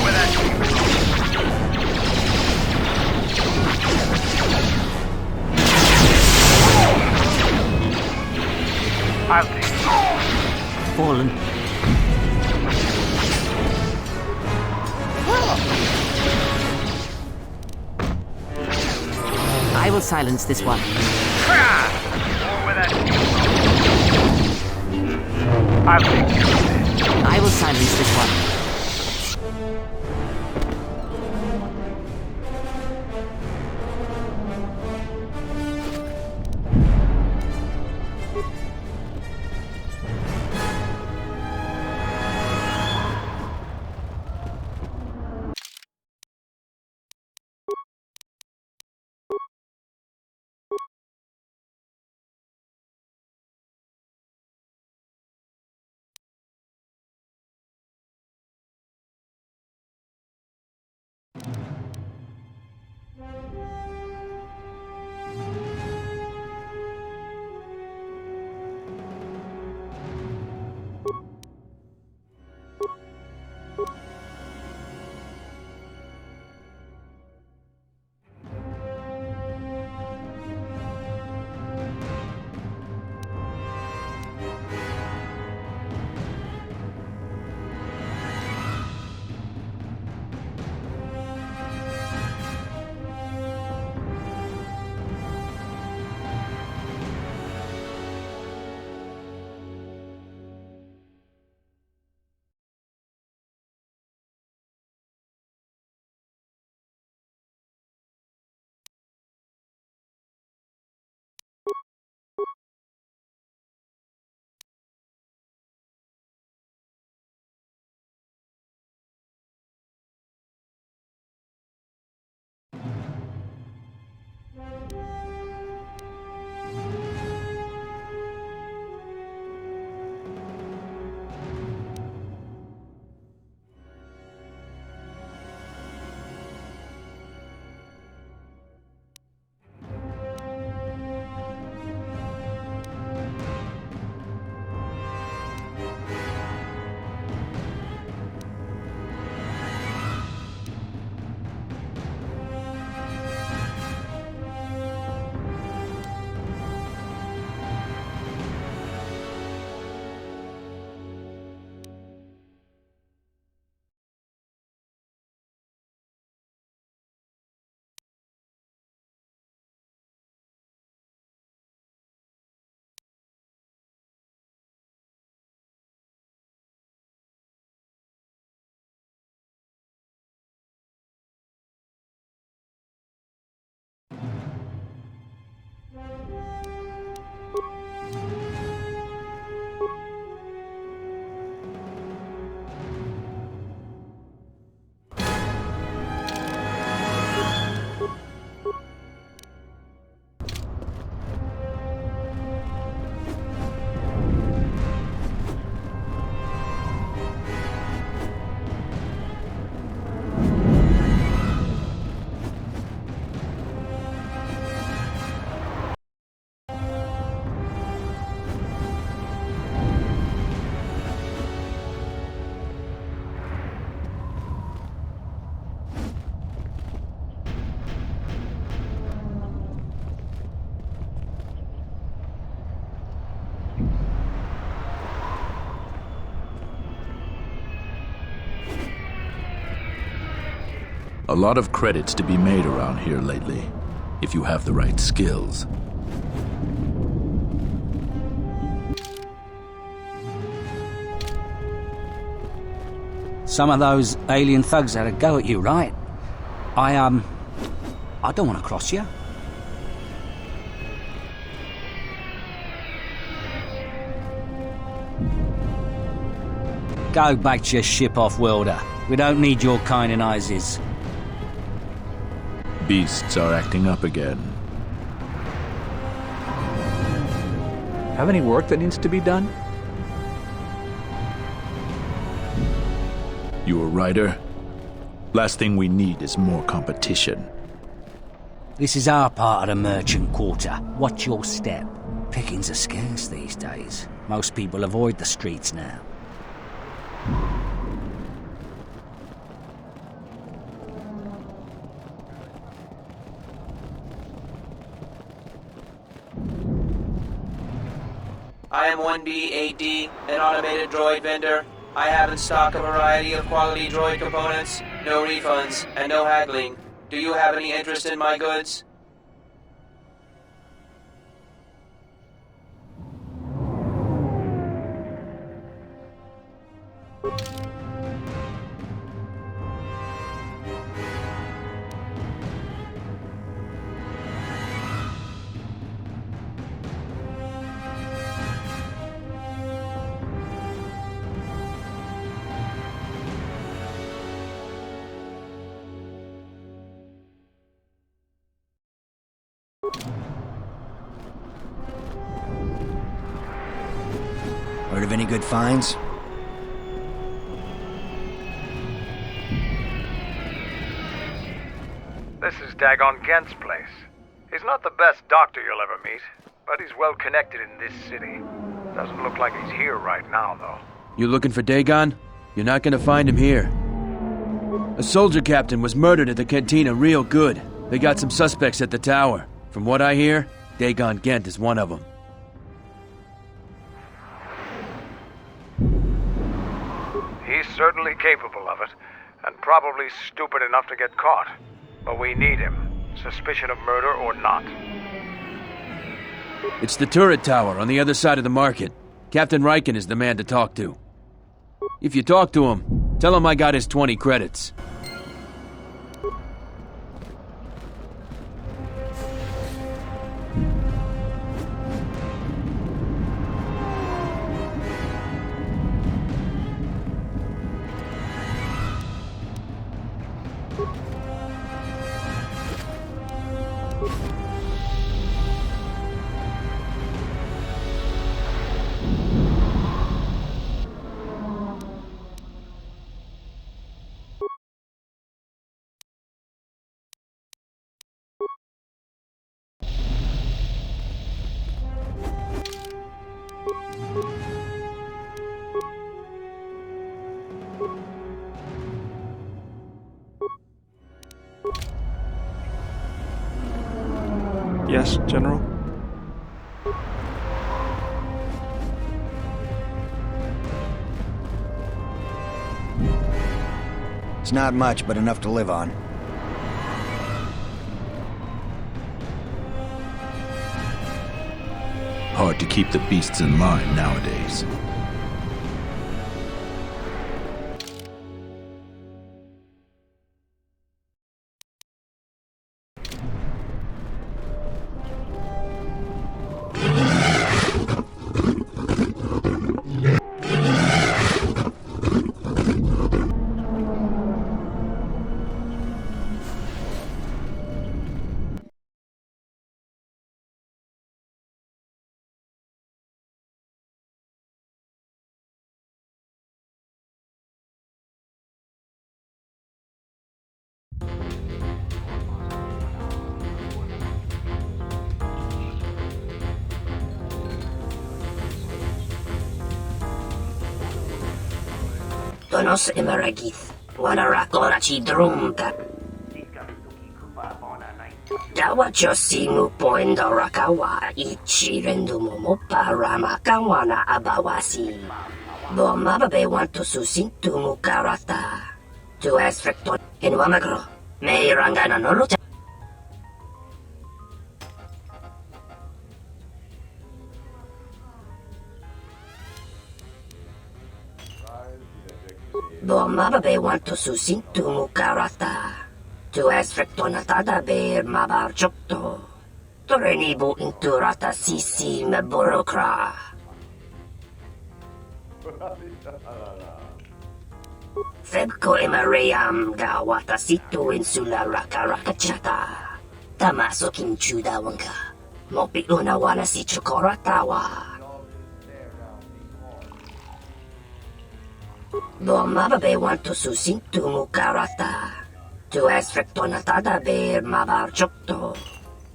Where that came from. I'll take it. Fallen. I will silence this one. Where that came from. I'll take care of this. I will silence this one. A lot of credits to be made around here lately, if you have the right skills. Some of those alien thugs had a go at you, right? I don't want to cross you. Go back to your ship, off-worlder. We don't need your kind in ISIS. Beasts are acting up again. Have any work that needs to be done? You a writer? Last thing we need is more competition. This is our part of the merchant quarter. Watch your step. Pickings are scarce these days. Most people avoid the streets now. I am 1B8D, an automated droid vendor. I have in stock a variety of quality droid components, no refunds, and no haggling. Do you have any interest in my goods? Heard of any good finds? This is Dagon Gent's place. He's not the best doctor you'll ever meet, but he's well connected in this city. Doesn't look like he's here right now, though. You looking for Dagon? You're not gonna find him here. A soldier captain was murdered at the cantina real good. They got some suspects at the tower. From what I hear, Dagon Gent is one of them. He's certainly capable of it, and probably stupid enough to get caught. But we need him, suspicion of murder or not. It's the turret tower on the other side of the market. Captain Riken is the man to talk to. If you talk to him, tell him I got his 20 credits. Yes, General? It's not much, but enough to live on. Hard to keep the beasts in line nowadays. Donos emeragith, wanarakorachi drumka. Dawacho singu poendo rakawa ichi rendumomo parama kawana abawasi. Bomababe want to susintu mukarata. To aspecto in Wamagro. May rangana no Mababe want to susintu mukarata. Tu esfrektonatada be mabar chokto. Torenibu inturata sisi meborokra. Febko emareyam gawata situ insula raka rakachata. Tamaso kinchuda wanka. Mopi una wana si chokoratawa. Mababe want to susintu mukarata. Tu esfrektonatada be mabar chokto.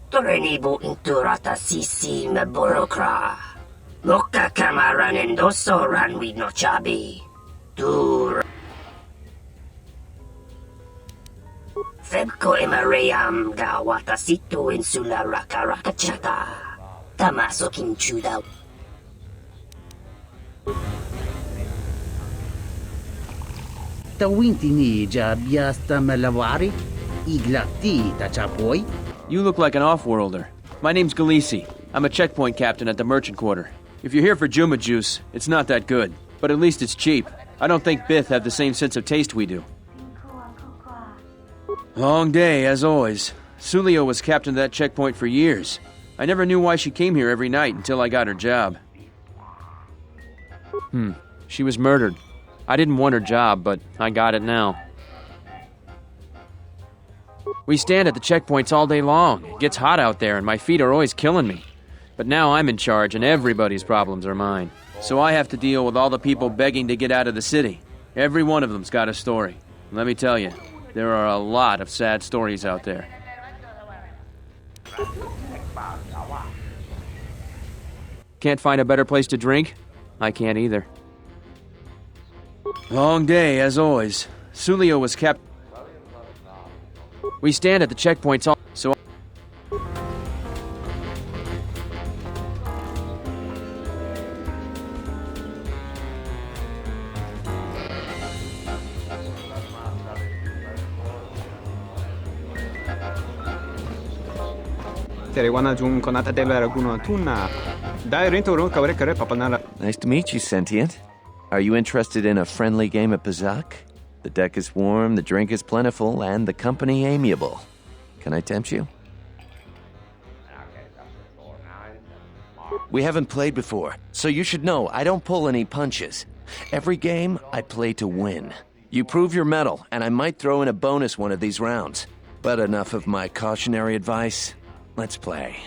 Torenibu inturata sisi meborokra. Moka kamaran endoso ranwi no chabi. Dur. Febko emareyam gawata situ insula raka rakachata. Tamaso kinchuda. You look like an off-worlder. My name's Galisi. I'm a checkpoint captain at the merchant quarter. If you're here for Juma juice, it's not that good. But at least it's cheap. I don't think Bith have the same sense of taste we do. Long day, as always. Sulio was captain of that checkpoint for years. I never knew why she came here every night until I got her job. She was murdered. I didn't want her job, but I got it now. We stand at the checkpoints all day long. It gets hot out there and my feet are always killing me. But now I'm in charge and everybody's problems are mine. So I have to deal with all the people begging to get out of the city. Every one of them's got a story. Let me tell you, there are a lot of sad stories out there. Can't find a better place to drink? I can't either. Long day, as always. Sulio was kept. We stand at the checkpoints all. So. Nice to meet you, Sentient. Are you interested in a friendly game of Bazak? The deck is warm, the drink is plentiful, and the company amiable. Can I tempt you? We haven't played before, so you should know I don't pull any punches. Every game, I play to win. You prove your mettle, and I might throw in a bonus one of these rounds. But enough of my cautionary advice. Let's play.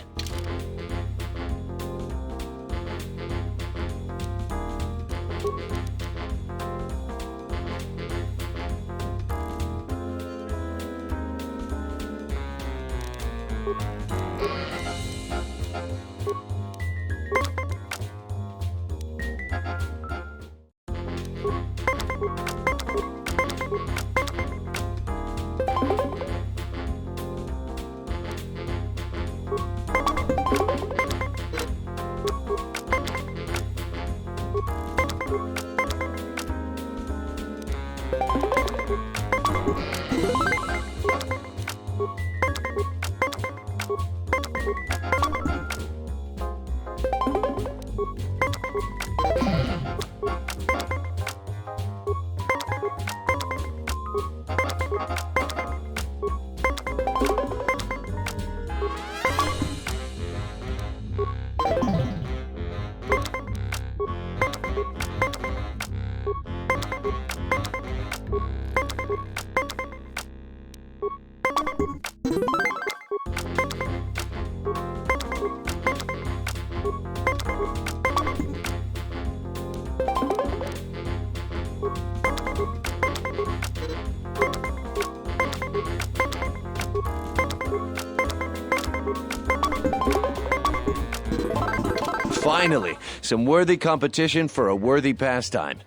Finally, some worthy competition for a worthy pastime.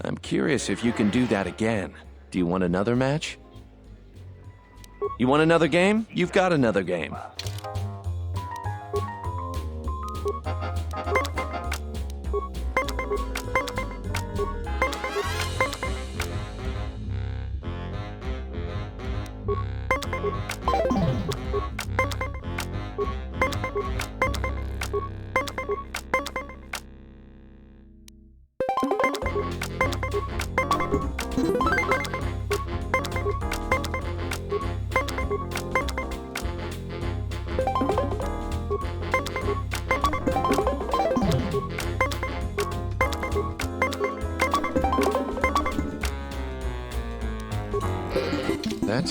I'm curious if you can do that again. Do you want another match? You want another game? You've got another game.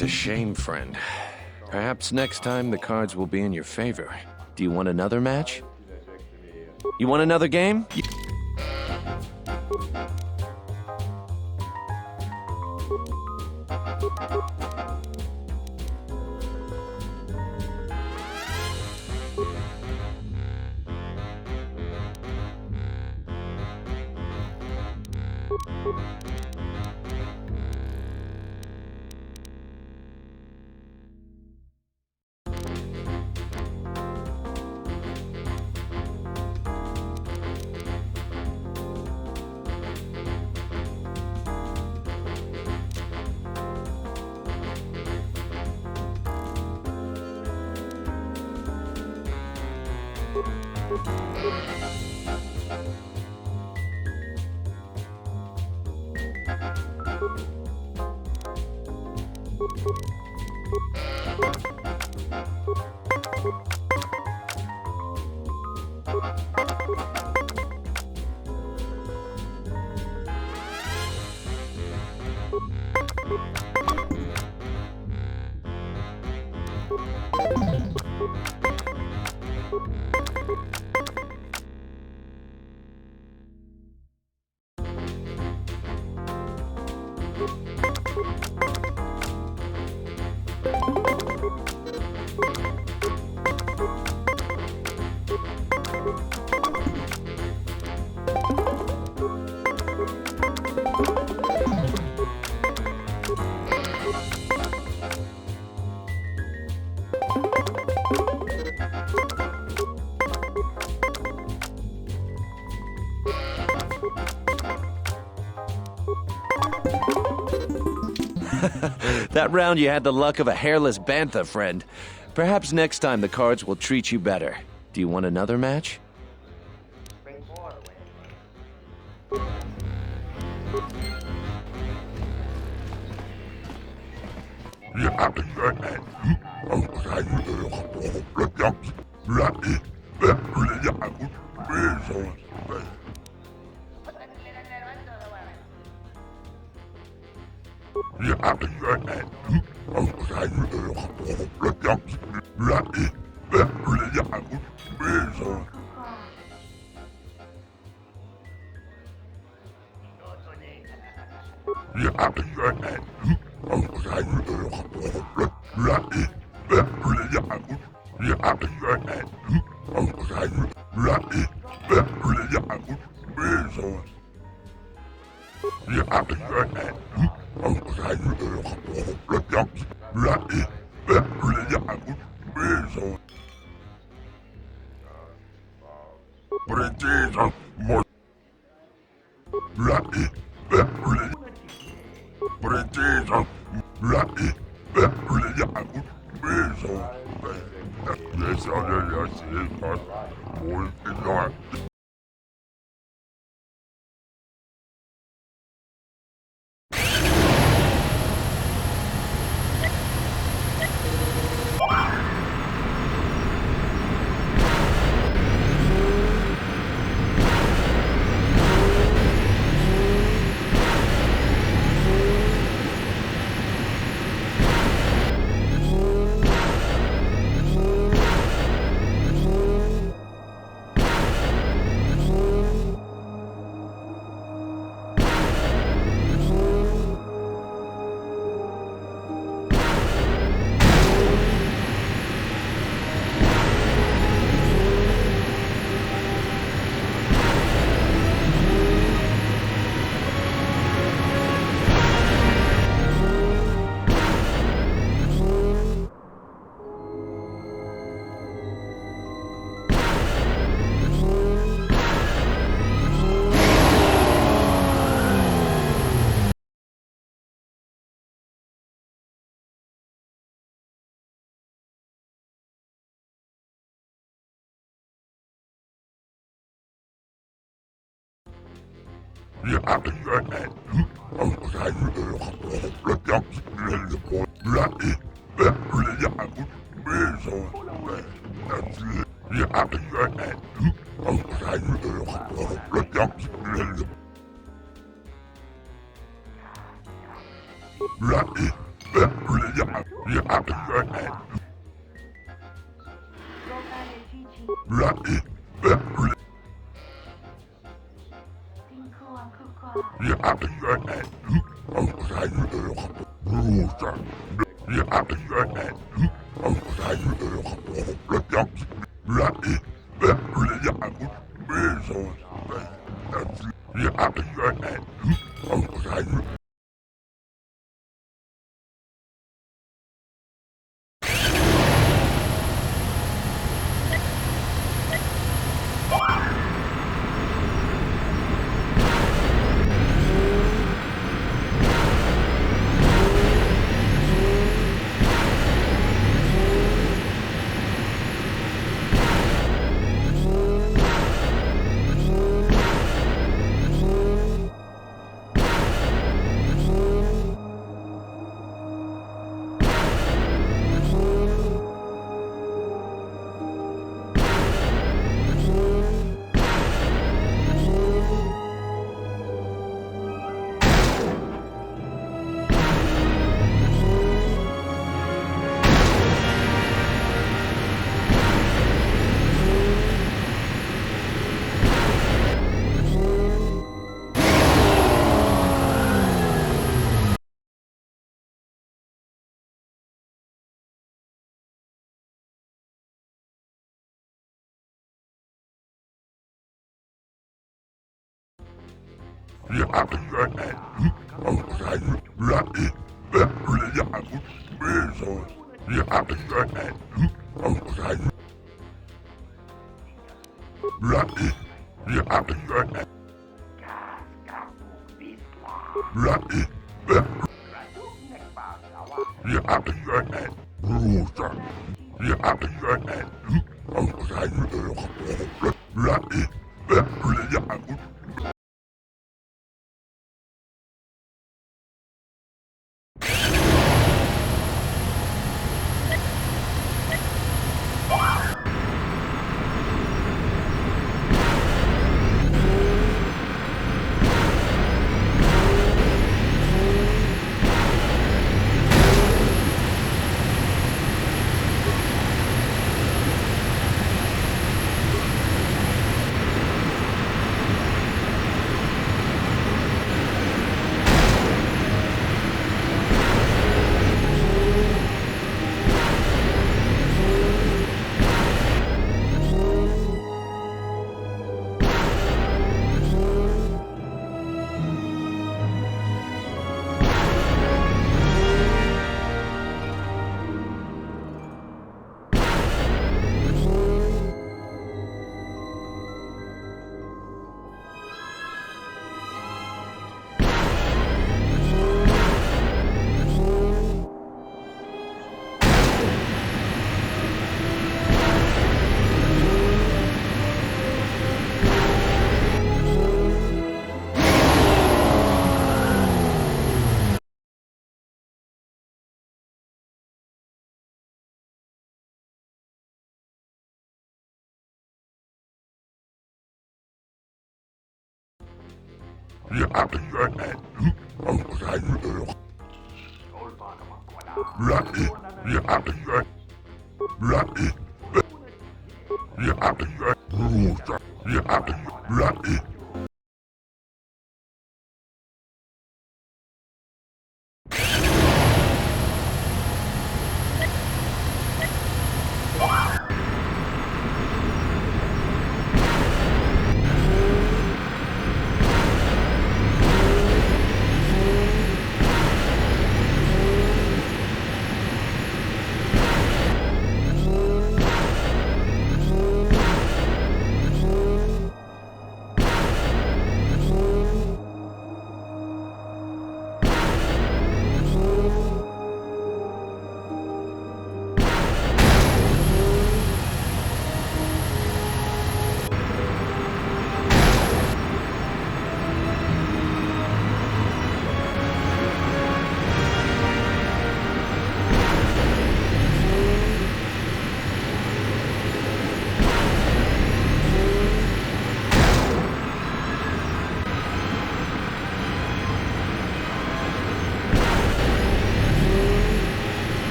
That's a shame, friend. Perhaps next time the cards will be in your favor. Do you want another match? You want another game? That round you had the luck of a hairless bantha, friend. Perhaps next time the cards will treat you better. Do you want another match?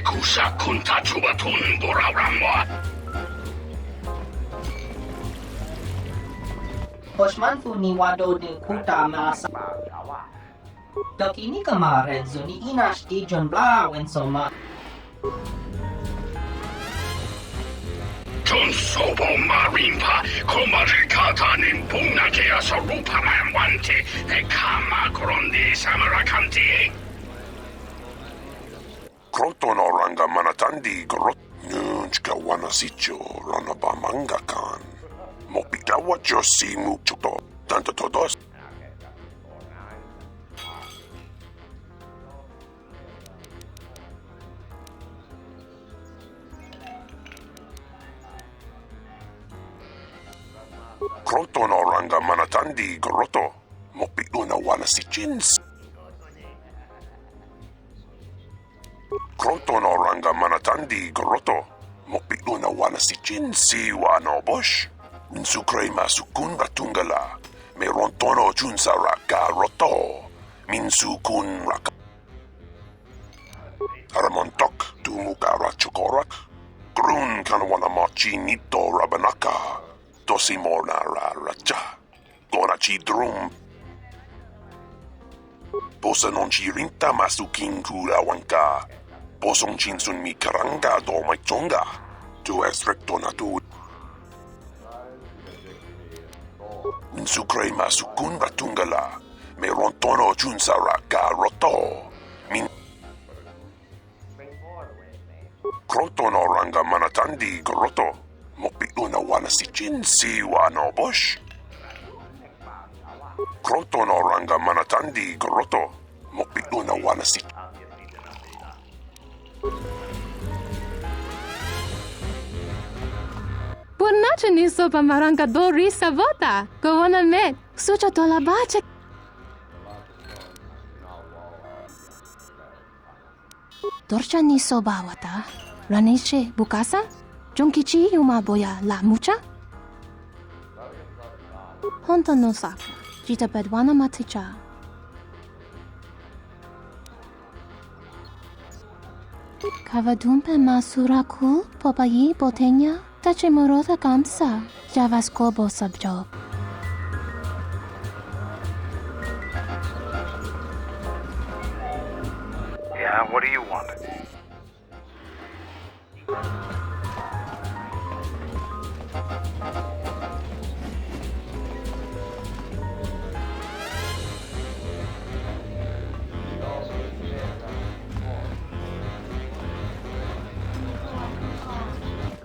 Kusa kunta chubatun borawramwa. Osman Funiwado de Kuta Masa. Dokini kemarin Zuni Inash di John Blau and Soma. John Sobo Marimpa, Komarikata Nimpuna Kea Sarupa Wante, the Kama Grondi Samarakanti. Kroton oranga manatandi grot nunchka wanasicho ranabamanga kan. Mopita wacho si mucho tanto todos. Kroton oranga manatandi groto. Mopituna wanasichins. Kroton oranga manatandi groto. Mopi'u na wana si Jinsi wa no bosh. Minsukre masukun batungala. Meron tono junsa raka roto. Minsukun raka. Aramontok tumukara chokorak. Grun kanwana machi nito rabanaka. Tosimorna ra racha. Gonachi drum. Posa non ci rinta masukin kurawanka. Posong chinsun mi karanga do mai chonga. Tu es recto na tu. Minsukre masukun batungala. Meron tono junsara ka roto. Min Kroto no ranga manatandi goroto. Mopi una wana si Jinsi wa no bosh. Kroto no ranga manatandi goroto. Mopi una wana si Purnace ni sopa maranga do risa vota. Govona met. Sucha to la bache. Dorcha ni soba wata. Ranishe bukasa? Junkichi yuma boya la mucha? Honto no saku. Jita bedwana maticha. Kavadumpe masuraku popayi botenya. Tache morota kamsa. Javas kobo subjob. Yeah, what do you want?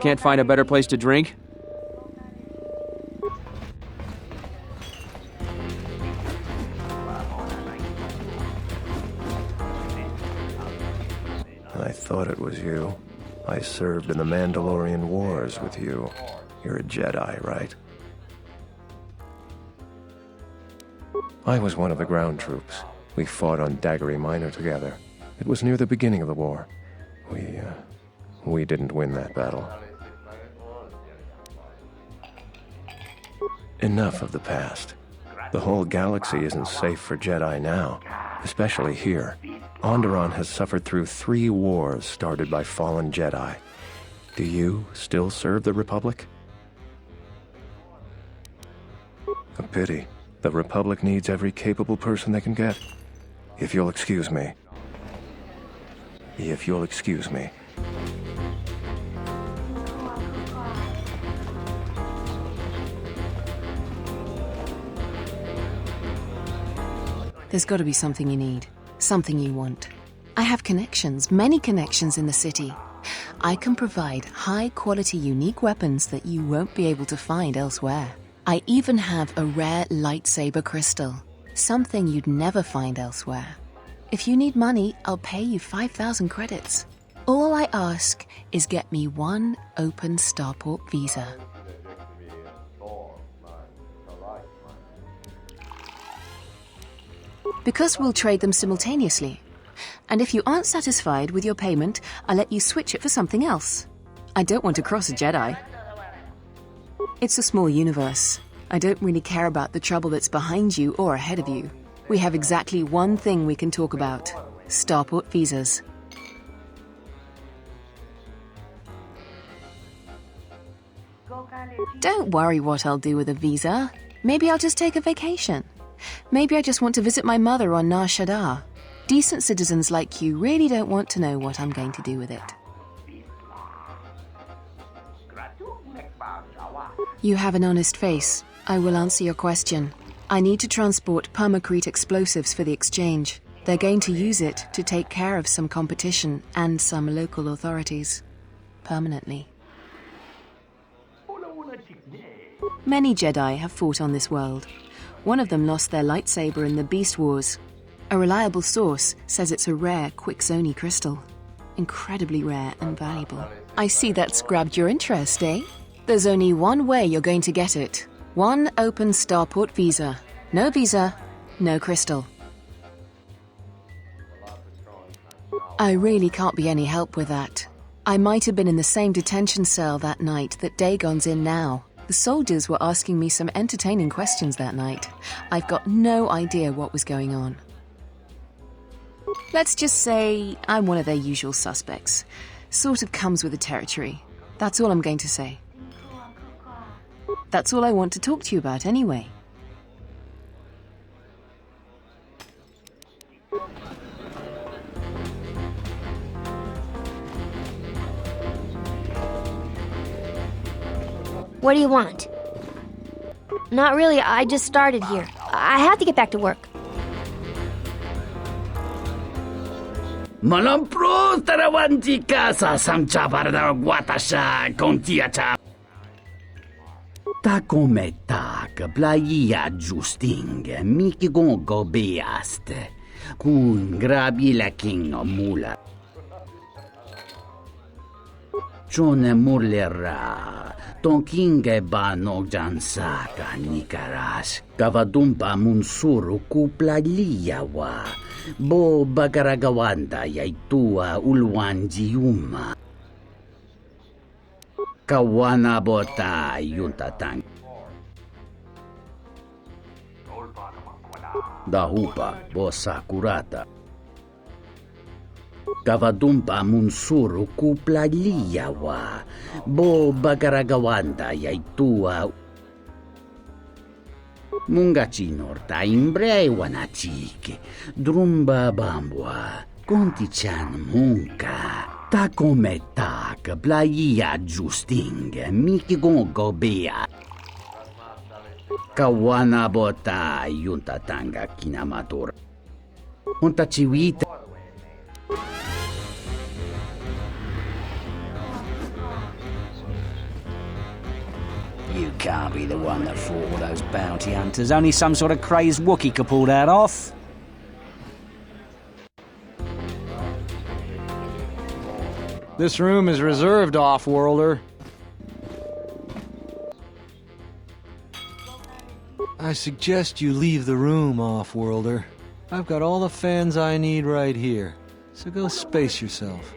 Can't find a better place to drink? I thought it was you. I served in the Mandalorian Wars with you. You're a Jedi, right? I was one of the ground troops. We fought on Daggery Minor together. It was near the beginning of the war. We didn't win that battle. Enough of the past. The whole galaxy isn't safe for Jedi now, especially here. Onderon has suffered through 3 wars started by fallen Jedi. Do you still serve the Republic? A pity. The Republic needs every capable person they can get. If you'll excuse me. If you'll excuse me. There's got to be something you need. Something you want. I have connections, many connections in the city. I can provide high-quality, unique weapons that you won't be able to find elsewhere. I even have a rare lightsaber crystal, something you'd never find elsewhere. If you need money, I'll pay you 5,000 credits. All I ask is get me 1 open starport visa. Because we'll trade them simultaneously. And if you aren't satisfied with your payment, I'll let you switch it for something else. I don't want to cross a Jedi. It's a small universe. I don't really care about the trouble that's behind you or ahead of you. We have exactly one thing we can talk about. Starport visas. Don't worry what I'll do with a visa. Maybe I'll just take a vacation. Maybe I just want to visit my mother on Nar Shaddaa. Decent citizens like you really don't want to know what I'm going to do with it. You have an honest face. I will answer your question. I need to transport permacrete explosives for the exchange. They're going to use it to take care of some competition and some local authorities. Permanently. Many Jedi have fought on this world. One of them lost their lightsaber in the Beast Wars. A reliable source says it's a rare Quixoni crystal. Incredibly rare and valuable. I see that's grabbed your interest, eh? There's only one way you're going to get it. 1 open starport visa. No visa, no crystal. I really can't be any help with that. I might have been in the same detention cell that night that Dagon's in now. The soldiers were asking me some entertaining questions that night. I've got no idea what was going on. Let's just say I'm one of their usual suspects. Sort of comes with the territory. That's all I'm going to say. That's all I want to talk to you about anyway. What do you want? Not really, I just started here. I have to get back to work. Malampro tarawanti casa samcha barda guatasha contiacha. Ta come tak playa justing miki gongo beaste. Kun grabi la king mula. Chone murlera. Ton king ba no jansaka nikaras. Kavadumpa munsuru kupla liyawa. Bo bagaragawanda yaitua ulwanjiuma. Kawana bota yuntatang. Dahupa bosa kurata. Kavadumpa munsuru kupla liyawa. Bo bagaragawanda yaitua Mungachi norta imbre wanachike. Drumba bambwa. Conti-chan munka. Ta come tak. Playa justing. Miki gongo bea. Kawana bota yuntatanga kinamator. Unta chiwita. You can't be the one that fought all those bounty hunters. Only some sort of crazed Wookiee could pull that off. This room is reserved, Off-Worlder. I suggest you leave the room, Off-Worlder. I've got all the fans I need right here, so go space yourself.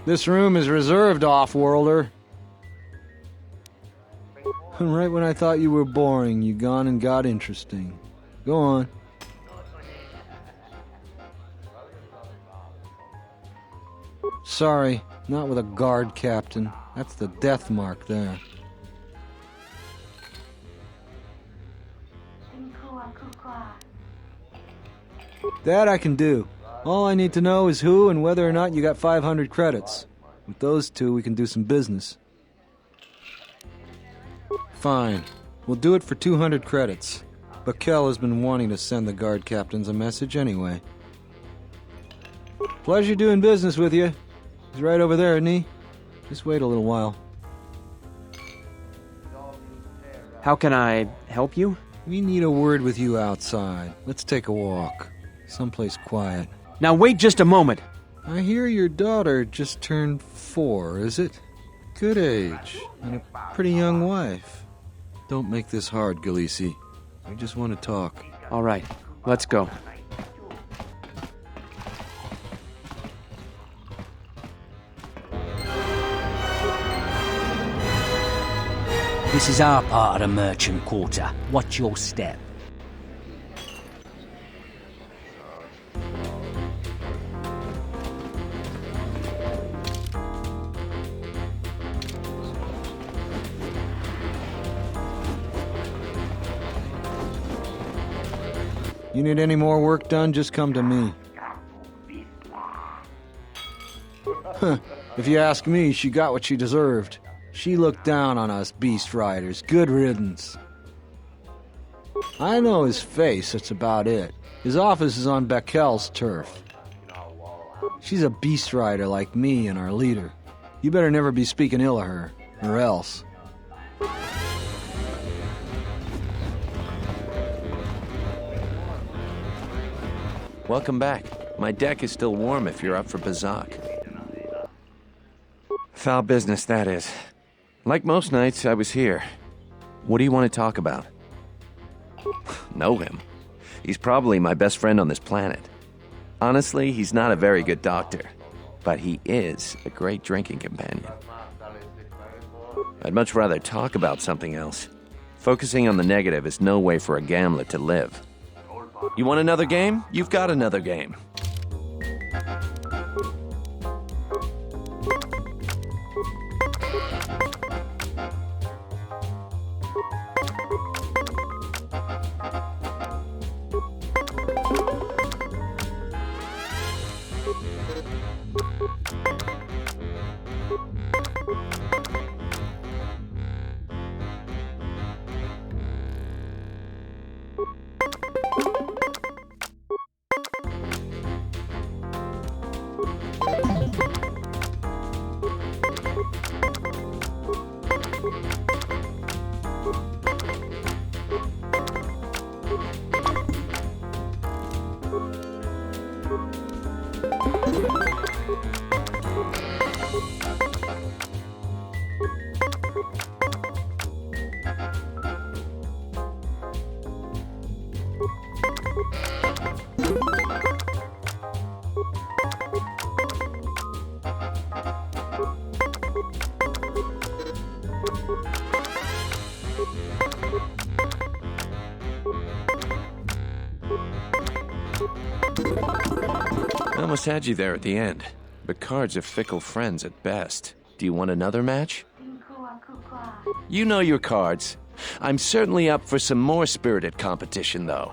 This room is reserved, Off-Worlder. Right when I thought you were boring, you gone and got interesting. Go on. Sorry, not with a guard captain. That's the death mark there. That I can do. All I need to know is who and whether or not you got 500 credits. With those two, we can do some business. Fine. We'll do it for 200 credits. Bakel has been wanting to send the guard captains a message anyway. Pleasure doing business with you. He's right over there, isn't he? Just wait a little while. How can I help you? We need a word with you outside. Let's take a walk. Someplace quiet. Now wait just a moment. I hear your daughter just turned 4, is it? Good age, and a pretty young wife. Don't make this hard, Galisi. We just want to talk. All right, let's go. This is our part of the merchant quarter. Watch your step. You need any more work done, just come to me. If you ask me, she got what she deserved. She looked down on us beast riders. Good riddance. I know his face, that's about it. His office is on Bakel's turf. She's a beast rider like me and our leader. You better never be speaking ill of her, or else. Welcome back. My deck is still warm if you're up for Bazak. Foul business, that is. Like most nights, I was here. What do you want to talk about? Know him? He's probably my best friend on this planet. Honestly, he's not a very good doctor. but he is a great drinking companion. I'd much rather talk about something else. Focusing on the negative is no way for a gambler to live. You want another game? You've got another game. I almost had you there at the end, but cards are fickle friends at best. Do you want another match? You know your cards. I'm certainly up for some more spirited competition, though.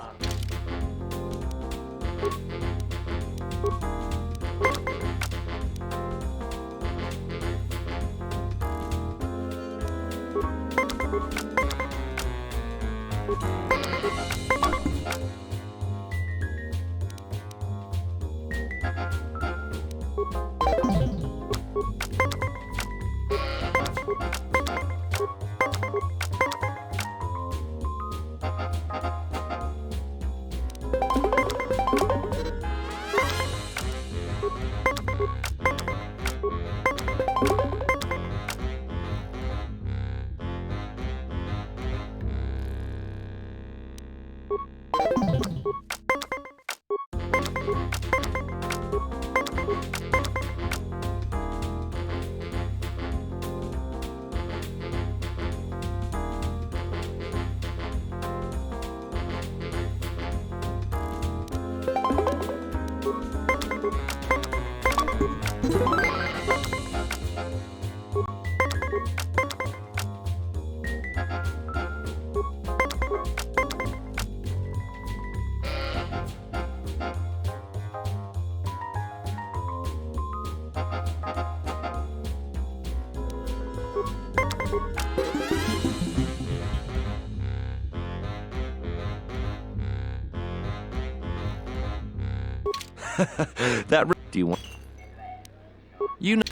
Do you want... You know...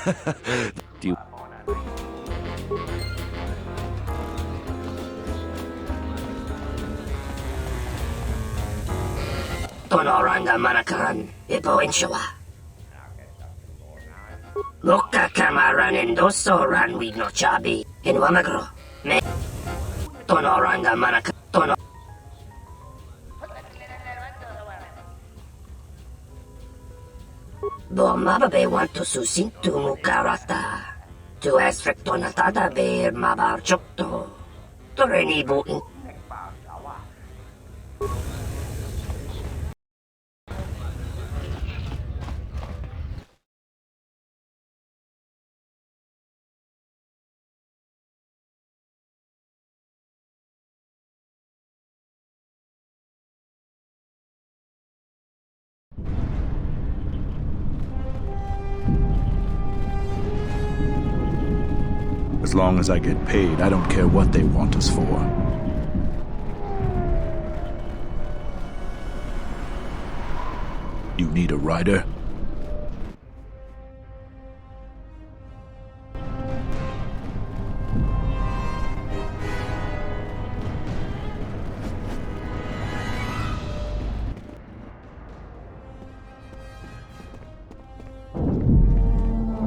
Do you... Tonoranga Manakan, Ipo Inshawa. Loka Kamaran Endoso Ranwi no Chabi, in Wamagro. Me Tonoranga Manakan. Tono. Mababe want to susintu mukarata. To esfrektonatada beer mabar chokto. Toreni bu in. As long as I get paid, I don't care what they want us for. You need a rider?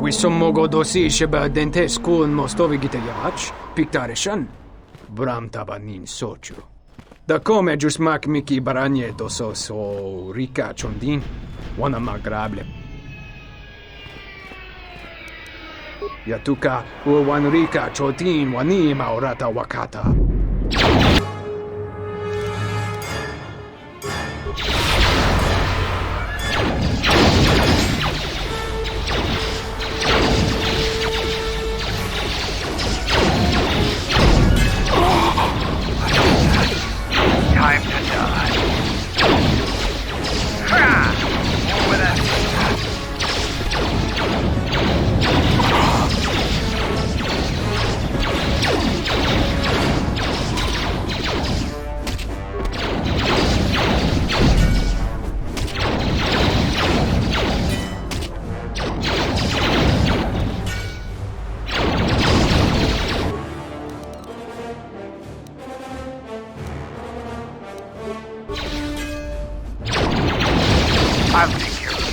Wisommogo dosi sheba dente skun mostovi gitayach, piktarishan. Bram tabanin sochu. Da come giusmak miki baranye doso so rika chondin, wana magrable. Yatuka u wanrika chotin wani maurata wakata. Time to die. Over that. I'll take care of this.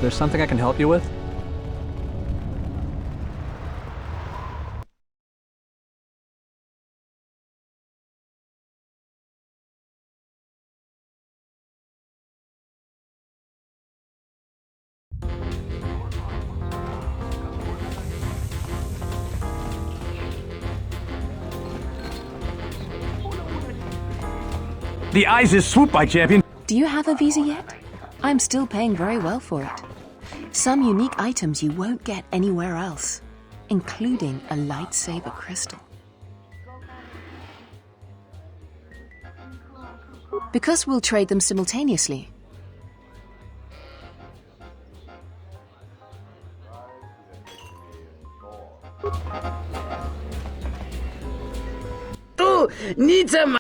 There's something I can help you with? The eyes is swoop by champion. Do you have a visa yet? I'm still paying very well for it. Some unique items you won't get anywhere else, including a lightsaber crystal. Because we'll trade them simultaneously. Tu, Nizama!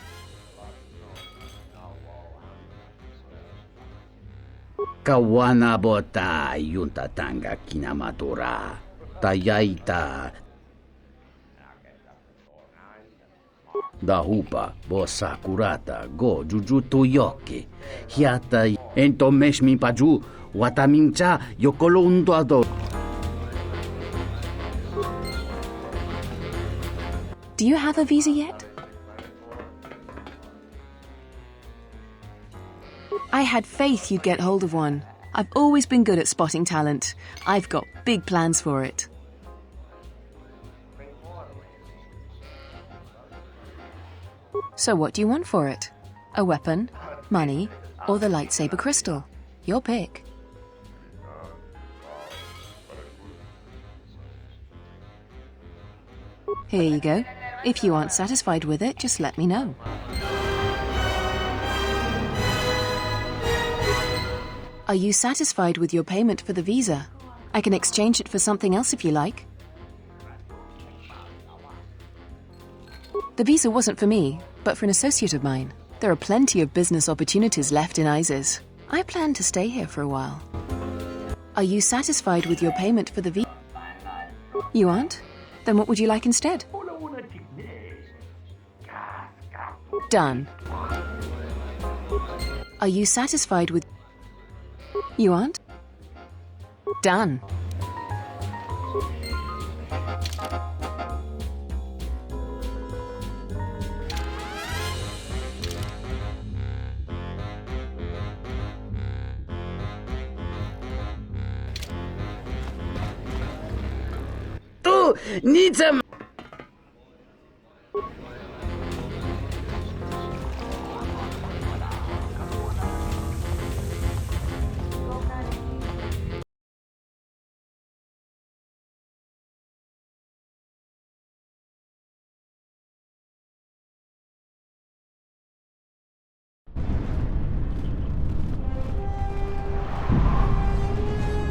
Kawana bota yunta tanga kinamatura. Tayaita. Dahupa bo sakurata go jujutu yoki. Hiata entomesh mi paju watamincha yokolundo ado. Do you have a visa yet? I had faith you'd get hold of one. I've always been good at spotting talent. I've got big plans for it. So what do you want for it? A weapon, money, or the lightsaber crystal? Your pick. Here you go. If you aren't satisfied with it, just let me know. Are you satisfied with your payment for the visa? I can exchange it for something else if you like. The visa wasn't for me, but for an associate of mine. There are plenty of business opportunities left in ISIS. I plan to stay here for a while. Are you satisfied with your payment for the visa? You aren't? Then what would you like instead? Done. Are you satisfied with... You aren't? Done. Tu, niczem